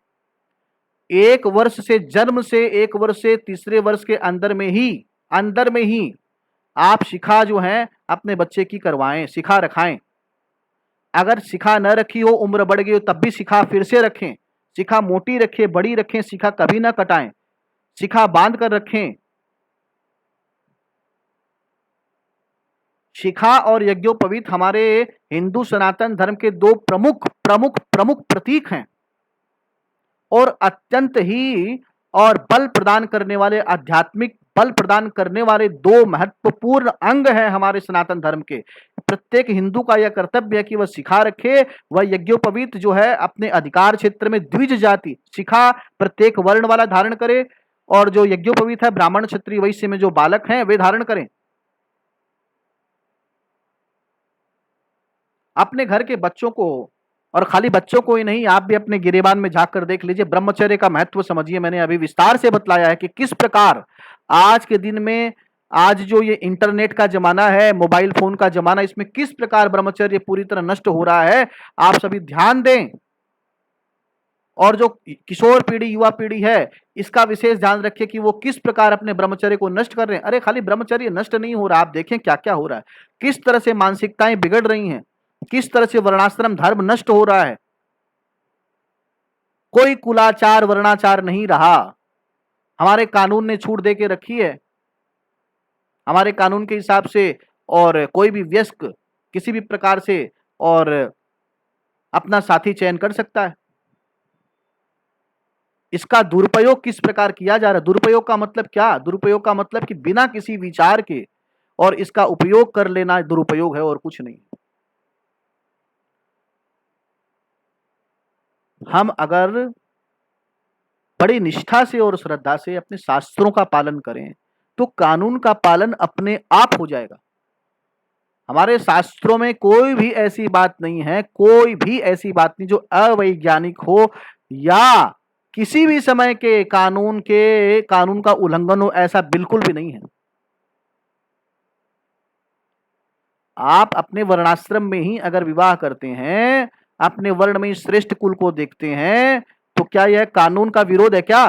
1 वर्ष से, जन्म से 1 वर्ष से 3रे वर्ष के अंदर में ही आप शिखा जो है अपने बच्चे की करवाएं, शिखा रखाएं। अगर शिखा न रखी हो, उम्र बढ़ गई हो, तब भी शिखा फिर से रखें। शिखा मोटी रखें, बड़ी रखें, शिखा कभी ना कटाएं, शिखा बांध कर रखें। शिखा और यज्ञोपवीत हमारे हिंदू सनातन धर्म के 2 प्रमुख प्रतीक हैं और अत्यंत ही और बल प्रदान करने वाले, आध्यात्मिक बल प्रदान करने वाले 2 महत्वपूर्ण अंग हैं हमारे सनातन धर्म के। प्रत्येक हिंदू का यह कर्तव्य है कि वह शिखा रखे। वह यज्ञोपवीत जो है अपने अधिकार क्षेत्र में द्विज जाति शिखा प्रत्येक वर्ण वाला धारण करे और जो यज्ञोपवीत है ब्राह्मण, क्षत्रिय, वैश्य में जो बालक हैं वे धारण करें। अपने घर के बच्चों को, और खाली बच्चों को ही नहीं, आप भी अपने गिरेबान में झांक कर देख लीजिए, ब्रह्मचर्य का महत्व समझिए। मैंने अभी विस्तार से बतलाया है कि किस प्रकार आज के दिन में, आज जो ये इंटरनेट का जमाना है, मोबाइल फोन का जमाना, इसमें किस प्रकार ब्रह्मचर्य पूरी तरह नष्ट हो रहा है। आप सभी ध्यान दें। और जो किशोर पीढ़ी, युवा पीढ़ी है, इसका विशेष ध्यान रखिए कि वो किस प्रकार अपने ब्रह्मचर्य को नष्ट कर रहे हैं। अरे खाली ब्रह्मचर्य नष्ट नहीं हो रहा, आप देखें क्या क्या हो रहा है, किस तरह से मानसिकताएं बिगड़ रही हैं, किस तरह से वर्णाश्रम धर्म नष्ट हो रहा है। कोई कुलाचार वर्णाचार नहीं रहा। हमारे कानून ने छूट दे के रखी है। हमारे कानून के हिसाब से और कोई भी वयस्क किसी भी प्रकार से और अपना साथी चयन कर सकता है। इसका दुरुपयोग किस प्रकार किया जा रहा है? दुरुपयोग का मतलब क्या? दुरुपयोग का मतलब कि बिना किसी विचार के और इसका उपयोग कर लेना दुरुपयोग है और कुछ नहीं। हम अगर बड़ी निष्ठा से और श्रद्धा से अपने शास्त्रों का पालन करें तो कानून का पालन अपने आप हो जाएगा। हमारे शास्त्रों में कोई भी ऐसी बात नहीं है, कोई भी ऐसी बात नहीं जो अवैज्ञानिक हो या किसी भी समय के कानून का उल्लंघन हो, ऐसा बिल्कुल भी नहीं है। आप अपने वर्णाश्रम में ही अगर विवाह करते हैं, अपने वर्ण में श्रेष्ठ कुल को देखते हैं, तो क्या यह कानून का विरोध है क्या?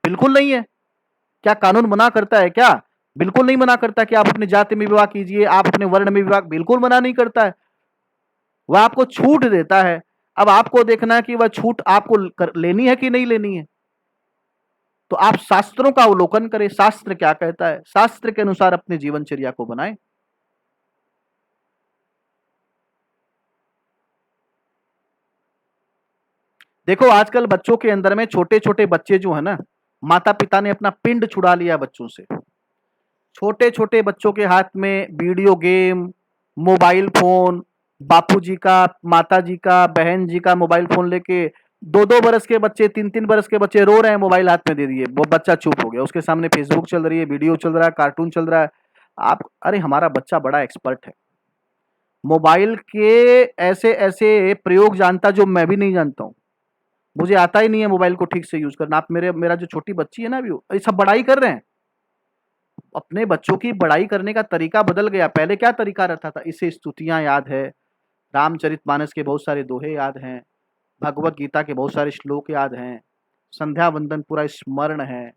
बिल्कुल नहीं है। क्या कानून मना करता है क्या? बिल्कुल नहीं मना करता कि आप अपनी जाति में विवाह कीजिए, आप अपने वर्ण में विवाह, बिल्कुल मना नहीं करता है। वह आपको छूट देता है। अब आपको देखना है कि वह छूट आपको लेनी है कि नहीं लेनी है। तो आप शास्त्रों का अवलोकन करें, शास्त्र क्या कहता है, शास्त्र के अनुसार अपने जीवनचर्या को बनाएं। देखो, आजकल बच्चों के अंदर में, छोटे छोटे बच्चे जो है ना, माता पिता ने अपना पिंड छुड़ा लिया बच्चों से। छोटे छोटे बच्चों के हाथ में वीडियो गेम, मोबाइल फोन, बापूजी का, माताजी का, बहन जी का मोबाइल फोन लेके 2-2 बरस के बच्चे, 3-3 बरस के बच्चे रो रहे हैं, मोबाइल हाथ में दे दिए, वो बच्चा चुप हो गया, उसके सामने फेसबुक चल रही है, वीडियो चल रहा है, कार्टून चल रहा है। आप अरे हमारा बच्चा बड़ा एक्सपर्ट है, मोबाइल के ऐसे ऐसे प्रयोग जानता जो मैं भी नहीं जानता हूँ। मुझे आता ही नहीं है मोबाइल को ठीक से यूज करना। आप मेरा जो छोटी बच्ची है ना, अभी ये सब बड़ाई कर रहे हैं। अपने बच्चों की बड़ाई करने का तरीका बदल गया। पहले क्या तरीका रहता था, इसे स्तुतियां याद है, रामचरितमानस के बहुत सारे दोहे याद हैं, भगवत गीता के बहुत सारे श्लोक याद हैं, संध्या वंदन पूरा स्मरण है,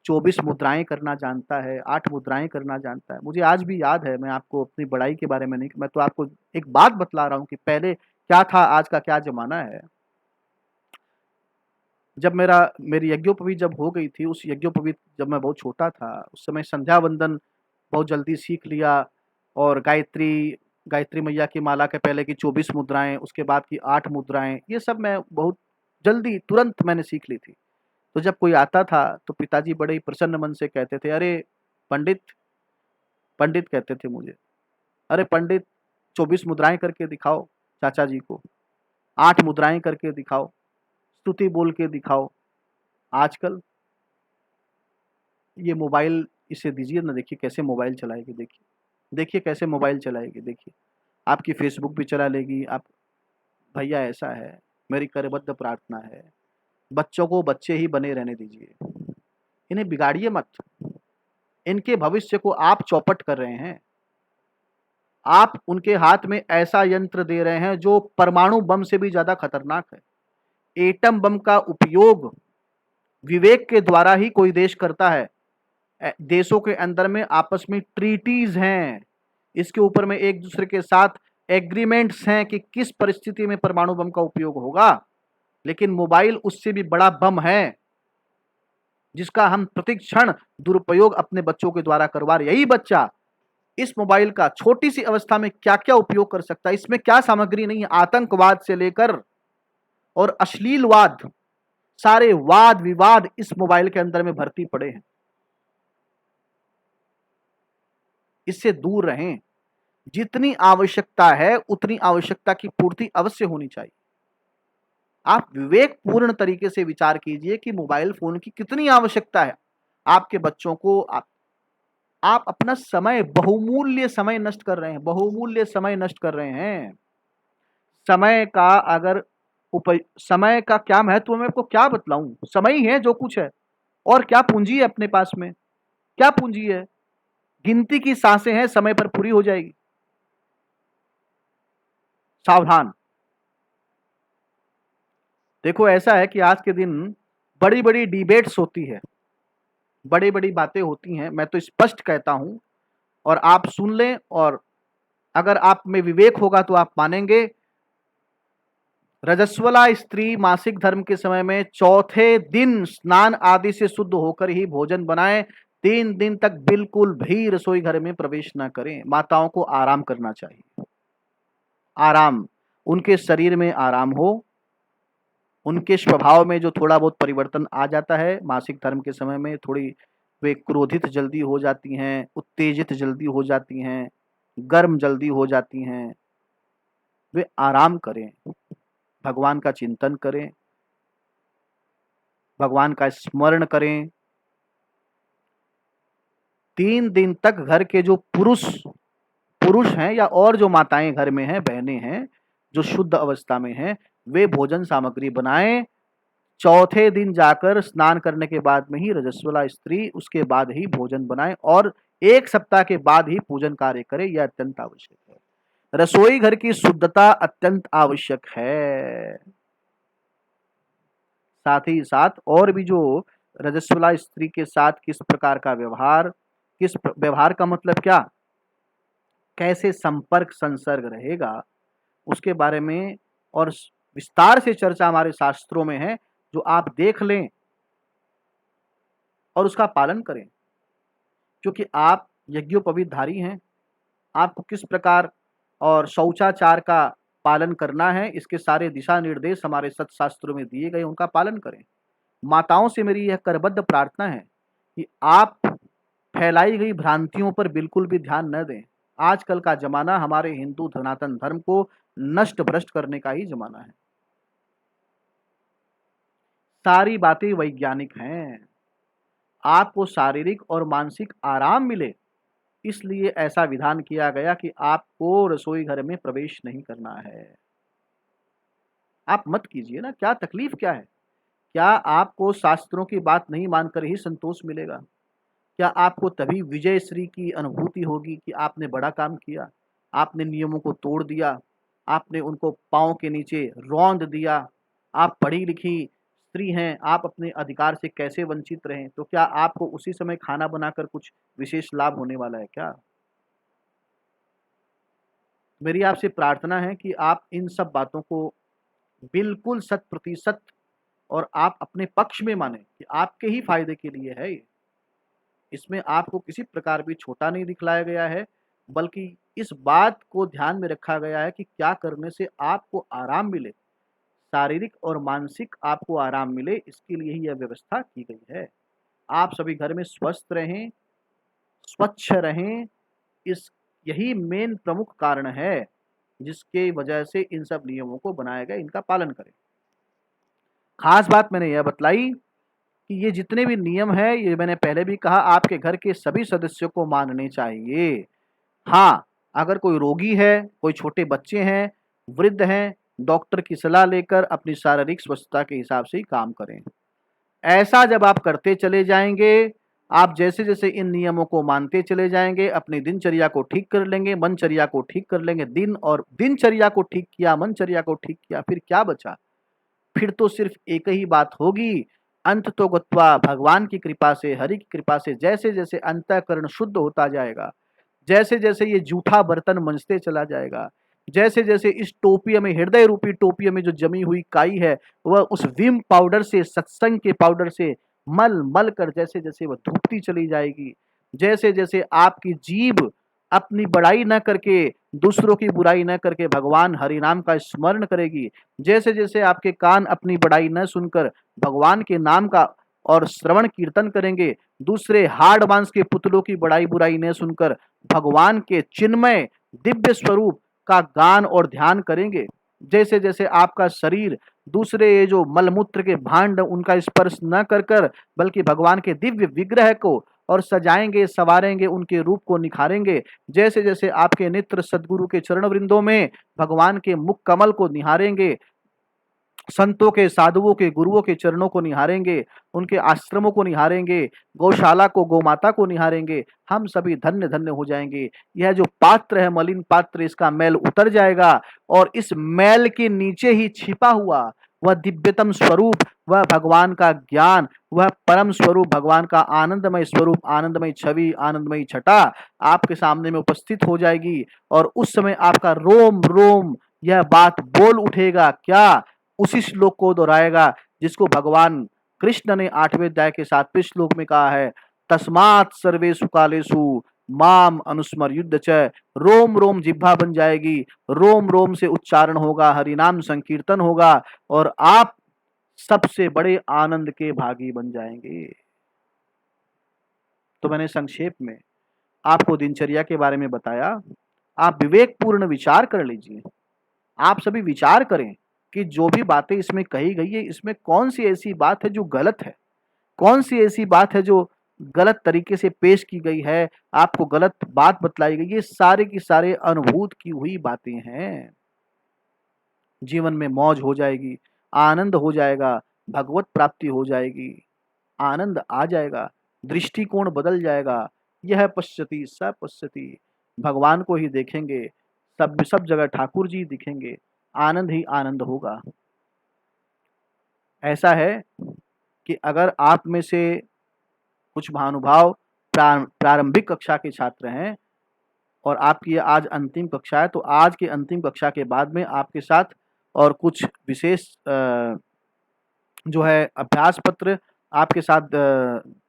24 मुद्राएं करना जानता है, 8 मुद्राएं करना जानता है। मुझे आज भी याद है। मैं आपको अपनी बड़ाई के बारे में नहीं, मैं तो आपको एक बात बतला रहा हूँ कि पहले क्या था, आज का क्या जमाना है। जब मेरी यज्ञोपवीत जब हो गई थी, उस यज्ञोपवीत जब मैं बहुत छोटा था, उस समय संध्या वंदन बहुत जल्दी सीख लिया। और गायत्री गायत्री मैया की माला के पहले की 24 मुद्राएं, उसके बाद की 8 मुद्राएं, ये सब मैं बहुत जल्दी तुरंत मैंने सीख ली थी। तो जब कोई आता था तो पिताजी बड़े ही प्रसन्न मन से कहते थे, अरे पंडित, पंडित कहते थे मुझे, अरे पंडित 24 मुद्राएं करके दिखाओ चाचा जी को, 8 मुद्राएं करके दिखाओ, स्तुति बोल के दिखाओ। आजकल ये मोबाइल इसे दीजिए ना, देखिए कैसे मोबाइल चलाएगी, देखिए देखिए कैसे मोबाइल चलाएगी, देखिए आपकी फेसबुक भी चला लेगी। आप भैया ऐसा है, मेरी करबद्ध प्रार्थना है, बच्चों को बच्चे ही बने रहने दीजिए, इन्हें बिगाड़िए मत। इनके भविष्य को आप चौपट कर रहे हैं। आप उनके हाथ में ऐसा यंत्र दे रहे हैं जो परमाणु बम से भी ज्यादा खतरनाक है। एटम बम का उपयोग विवेक के द्वारा ही कोई देश करता है। देशों के अंदर में आपस में ट्रीटीज हैं, इसके ऊपर में एक दूसरे के साथ एग्रीमेंट्स हैं कि किस परिस्थिति में परमाणु बम का उपयोग होगा। लेकिन मोबाइल उससे भी बड़ा बम है, जिसका हम प्रतिक्षण दुरुपयोग अपने बच्चों के द्वारा करवा रहे। यही बच्चा इस मोबाइल का छोटी सी अवस्था में क्या क्या उपयोग कर सकता है, इसमें क्या सामग्री नहीं है। आतंकवाद से लेकर और अश्लीलवाद, सारे वाद विवाद इस मोबाइल के अंदर में भर्ती पड़े हैं। इससे दूर रहें। जितनी आवश्यकता है उतनी आवश्यकता की पूर्ति अवश्य होनी चाहिए। आप विवेकपूर्ण तरीके से विचार कीजिए कि मोबाइल फोन की कितनी आवश्यकता है आपके बच्चों को। आप अपना समय, बहुमूल्य समय नष्ट कर रहे हैं, बहुमूल्य समय नष्ट कर रहे हैं। समय का अगर समय का क्या महत्व, मैं आपको क्या बतलाऊं। समय ही है जो कुछ है, और क्या पूंजी है अपने पास में, क्या पूंजी है। गिनती की सांसें हैं, समय पर पूरी हो जाएगी। सावधान। देखो ऐसा है कि आज के दिन बड़ी बड़ी डिबेट्स होती है, बड़ी बड़ी बातें होती हैं। मैं तो स्पष्ट कहता हूं और आप सुन लें, और अगर आप में विवेक होगा तो आप मानेंगे। रजस्वला स्त्री मासिक धर्म के समय में चौथे दिन स्नान आदि से शुद्ध होकर ही भोजन बनाएं। 3 दिन तक बिल्कुल भी रसोई घर में प्रवेश न करें। माताओं को आराम करना चाहिए, आराम, उनके शरीर में आराम हो। उनके स्वभाव में जो थोड़ा बहुत परिवर्तन आ जाता है मासिक धर्म के समय में, थोड़ी वे क्रोधित जल्दी हो जाती हैं, उत्तेजित जल्दी हो जाती हैं, गर्म जल्दी हो जाती हैं, वे आराम करें, भगवान का चिंतन करें, भगवान का स्मरण करें। 3 दिन तक घर के जो पुरुष पुरुष हैं या और जो माताएं घर में हैं, बहनें हैं, जो शुद्ध अवस्था में हैं, वे भोजन सामग्री बनाएं। चौथे दिन जाकर स्नान करने के बाद में ही रजस्वला स्त्री उसके बाद ही भोजन बनाए, और 1 सप्ताह के बाद ही पूजन कार्य करे। यह अत्यंत आवश्यक है। रसोई घर की शुद्धता अत्यंत आवश्यक है। साथ ही साथ और भी जो रजस्वला स्त्री के साथ किस प्रकार का व्यवहार, किस व्यवहार का मतलब क्या, कैसे संपर्क संसर्ग रहेगा, उसके बारे में और विस्तार से चर्चा हमारे शास्त्रों में है, जो आप देख लें और उसका पालन करें। क्योंकि आप यज्ञोपवीतधारी हैं, आपको किस प्रकार और शौचाचार का पालन करना है, इसके सारे दिशा निर्देश हमारे सत्शास्त्रों में दिए गए, उनका पालन करें। माताओं से मेरी यह करबद्ध प्रार्थना है कि आप फैलाई गई भ्रांतियों पर बिल्कुल भी ध्यान न दें। आजकल का जमाना हमारे हिंदू सनातन धर्म को नष्ट भ्रष्ट करने का ही जमाना है। सारी बातें वैज्ञानिक हैं। आपको शारीरिक और मानसिक आराम मिले, इसलिए ऐसा विधान किया गया कि आपको रसोई घर में प्रवेश नहीं करना है। आप मत कीजिए ना, क्या तकलीफ क्या है? क्या आपको शास्त्रों की बात नहीं मानकर ही संतोष मिलेगा? क्या आपको तभी विजय श्री की अनुभूति होगी कि आपने बड़ा काम किया, आपने नियमों को तोड़ दिया, आपने उनको पाँव के नीचे रौंद दिया, आप पढ़ी-लिखी स्त्री हैं, आप अपने अधिकार से कैसे वंचित रहें? तो क्या आपको उसी समय खाना बनाकर कुछ विशेष लाभ होने वाला है क्या? मेरी आपसे प्रार्थना है कि आप इन सब बातों को बिल्कुल शत प्रतिशत और आप अपने पक्ष में मानें कि आपके ही फायदे के लिए है ये। इसमें आपको किसी प्रकार भी छोटा नहीं दिखलाया गया है, बल्कि इस बात को ध्यान में रखा गया है कि क्या करने से आपको आराम मिले, शारीरिक और मानसिक आपको आराम मिले, इसके लिए ही यह व्यवस्था की गई है। आप सभी घर में स्वस्थ रहें, स्वच्छ रहें, इस यही मेन प्रमुख कारण है, जिसके वजह से इन सब नियमों को बनाया गया, इनका पालन करें। खास बात मैंने यह बतलाई कि ये जितने भी नियम हैं, ये मैंने पहले भी कहा, आपके घर के सभी सदस्यों को मानने चाहिए। हाँ, अगर कोई रोगी है, कोई छोटे बच्चे हैं, वृद्ध हैं, डॉक्टर की सलाह लेकर अपनी शारीरिक स्वस्थता के हिसाब से ही काम करें। ऐसा जब आप करते चले जाएँगे, आप जैसे-जैसे इन नियमों को मानते चले जाएँगे, अपनी दिनचर्या को ठीक कर लेंगे, मनचर्या को ठीक कर लेंगे, दिनचर्या को ठीक किया, मनचर्या को ठीक किया, फिर क्या बचा? फिर तो सिर्फ एक ही बात होगी, अंततो गत्वा भगवान की कृपा से, हरि की कृपा से जैसे-जैसे अंतःकरण शुद्ध होता जाएगा, जैसे-जैसे ये जूठा बर्तन मंजते चला जाएगा, जैसे-जैसे इस टोपिये में, हृदय रूपी टोपिये में जो जमी हुई काई है, वह उस विम पाउडर से, सत्संग के पाउडर से मल-मल कर जैसे-जैसे वह धुलती चली जाएगी, जैसे-जैसे आपकी जीभ अपनी बड़ाई न करके, दूसरों की बुराई न करके भगवान हरि नाम का स्मरण करेगी, जैसे-जैसे आपके कान अपनी बड़ाई न सुनकर भगवान के नाम का और श्रवण कीर्तन करेंगे, दूसरे हाड़ मांस के पुतलों की बड़ाई बुराई न सुनकर भगवान के चिन्मय दिव्य स्वरूप का गान और ध्यान करेंगे, जैसे-जैसे आपका शरीर दूसरे ये जो मलमूत्र के भांड उनका स्पर्श न कर कर बल्कि भगवान के दिव्य विग्रह को और सजाएंगे, संवारेंगे, उनके रूप को निखारेंगे, जैसे-जैसे आपके नेत्र सद्गुरु के चरण वृंदों में भगवान के मुख कमल को निहारेंगे, संतों के, साधुओं के, गुरुओं के चरणों को निहारेंगे, उनके आश्रमों को निहारेंगे, गौशाला को, गौमाता को निहारेंगे, हम सभी धन्य-धन्य हो जाएँगे। यह जो पात्र है, मलिन पात्र, इसका मैल उतर जाएगा और इस मैल के नीचे ही छिपा हुआ वह दिव्यतम स्वरूप, वह भगवान का ज्ञान, वह परम स्वरूप, भगवान का आनंदमय स्वरूप, आनंदमय छवि, आनंदमय छटा आपके सामने में उपस्थित हो जाएगी और उस समय आपका रोम-रोम यह बात बोल उठेगा, क्या? उसी श्लोक को दोहराएगा जिसको भगवान कृष्ण ने 8वें अध्याय के 7वें श्लोक में कहा है, तस्मात् सर्वेषु कालेषु माम अनुस्मर्युध्य च। रोम रोम जिह्वा बन जाएगी, रोम रोम से उच्चारण होगा, हरिनाम संकीर्तन होगा और आप सबसे बड़े आनंद के भागी बन जाएंगे। तो मैंने संक्षेप में आपको दिनचर्या के बारे में बताया। आप विवेकपूर्ण विचार कर लीजिए। आप सभी विचार करें कि जो भी बातें इसमें कही गई है, इसमें कौन सी ऐसी बात है जो गलत है, कौन सी ऐसी बात है जो गलत तरीके से पेश की गई है, आपको गलत बात बतलाई गई है। ये सारे की सारे अनुभूत की हुई बातें हैं। जीवन में मौज हो जाएगी, आनंद हो जाएगा, भगवत प्राप्ति हो जाएगी, आनंद आ जाएगा, दृष्टिकोण बदल जाएगा। यह पश्यति स पश्यति, भगवान को ही देखेंगे, सब जगह ठाकुर जी दिखेंगे, आनंद ही आनंद होगा। ऐसा है कि अगर आप में से कुछ महानुभाव प्रारंभिक कक्षा के छात्र हैं और आपकी आज अंतिम कक्षा है, तो आज की अंतिम कक्षा के बाद में आपके साथ और कुछ विशेष जो है अभ्यास पत्र आपके साथ,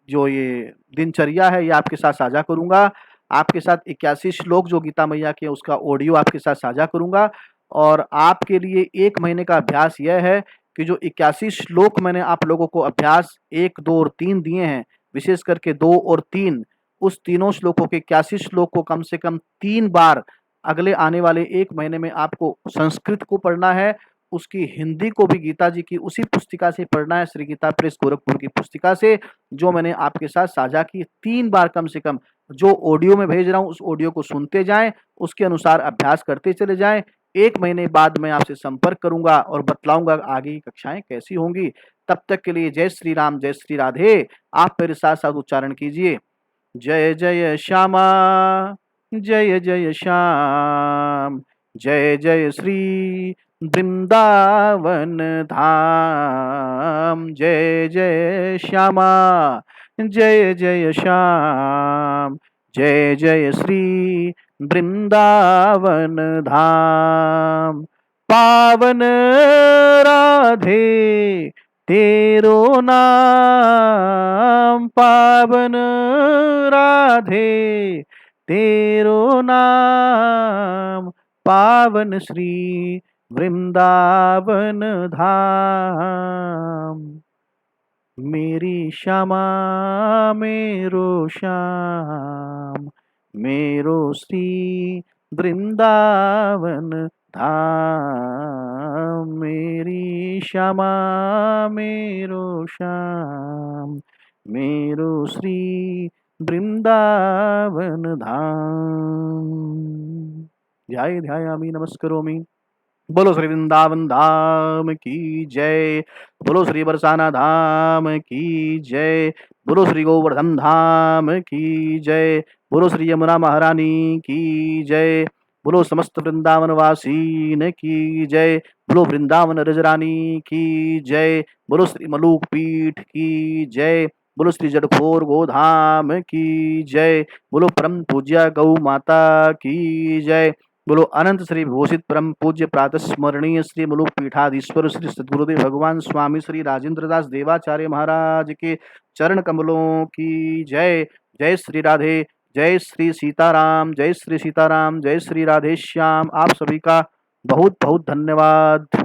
जो ये दिनचर्या है, ये आपके साथ साझा करूँगा। आपके साथ 81 श्लोक जो गीता मैया के, उसका ऑडियो आपके साथ साझा करूँगा और आपके लिए 1 महीने का अभ्यास यह है कि जो 81 श्लोक मैंने आप लोगों को अभ्यास 1, 2 और 3 दिए हैं, विशेष करके 2 और 3, उस तीनों श्लोकों के 81 श्लोक को कम से कम 3 बार अगले आने वाले 1 महीने में आपको संस्कृत को पढ़ना है, उसकी हिंदी को भी गीता जी की उसी पुस्तिका से पढ़ना है, श्री गीता प्रेस गोरखपुर की पुस्तिका से, जो मैंने आपके साथ साझा की। 3 बार कम से कम जो ऑडियो में भेज रहा हूँ, उस ऑडियो को सुनते जाएँ, उसके अनुसार अभ्यास करते चले जाएँ। 1 महीने बाद मैं आपसे संपर्क करूँगा और बतलाऊँगा आगे की कक्षाएँ कैसी होंगी। तब तक के लिए जय श्री राम, जय श्री राधे। आप मेरे साथ-साथ उच्चारण कीजिए। जय जय श्यामा, जय जय श्याम, जय जय श्री वृंदावन धाम। जय जय श्यामा, जय जय श्याम, जय जय श्री वृंदावन धाम। पावन राधे तेरो नाम, पावन राधे तेरो नाम, पावन श्री वृंदावन धाम। मेरी श्यामा मेरो श्याम, मेरो श्री वृंदावन धाम। मेरी श्यामा मेरो श्याम, मेरो श्री वृंदावन धाम। ध्याये ध्यायामि नमस्करोमि। बोलो श्री वृंदावन धाम की जय। बोलो श्री बरसाना धाम की जय। बोलो श्री गोवर्धन धाम की जय। बोलो श्री यमुना महारानी की जय। बोलो समस्त वृंदावन वासीन की जय। बोलो वृंदावन रजरानी की जय। बोलो श्री मलूक पीठ की जय। बोलो श्री जड़खोर गोधाम की जय। बोलो परम पूज्य गौ माता की जय। बोलो अनंत श्री विभूषित परम पूज्य प्रातः स्मरणीय श्री मुलुक पीठाधीश्वर श्री सद्गुरुदेव भगवान स्वामी श्री राजेंद्र दास देवाचार्य महाराज के चरण कमलों की जय। जय श्री राधे, जय श्री सीताराम, जय श्री सीताराम, जय श्री राधे श्याम। आप सभी का बहुत बहुत धन्यवाद।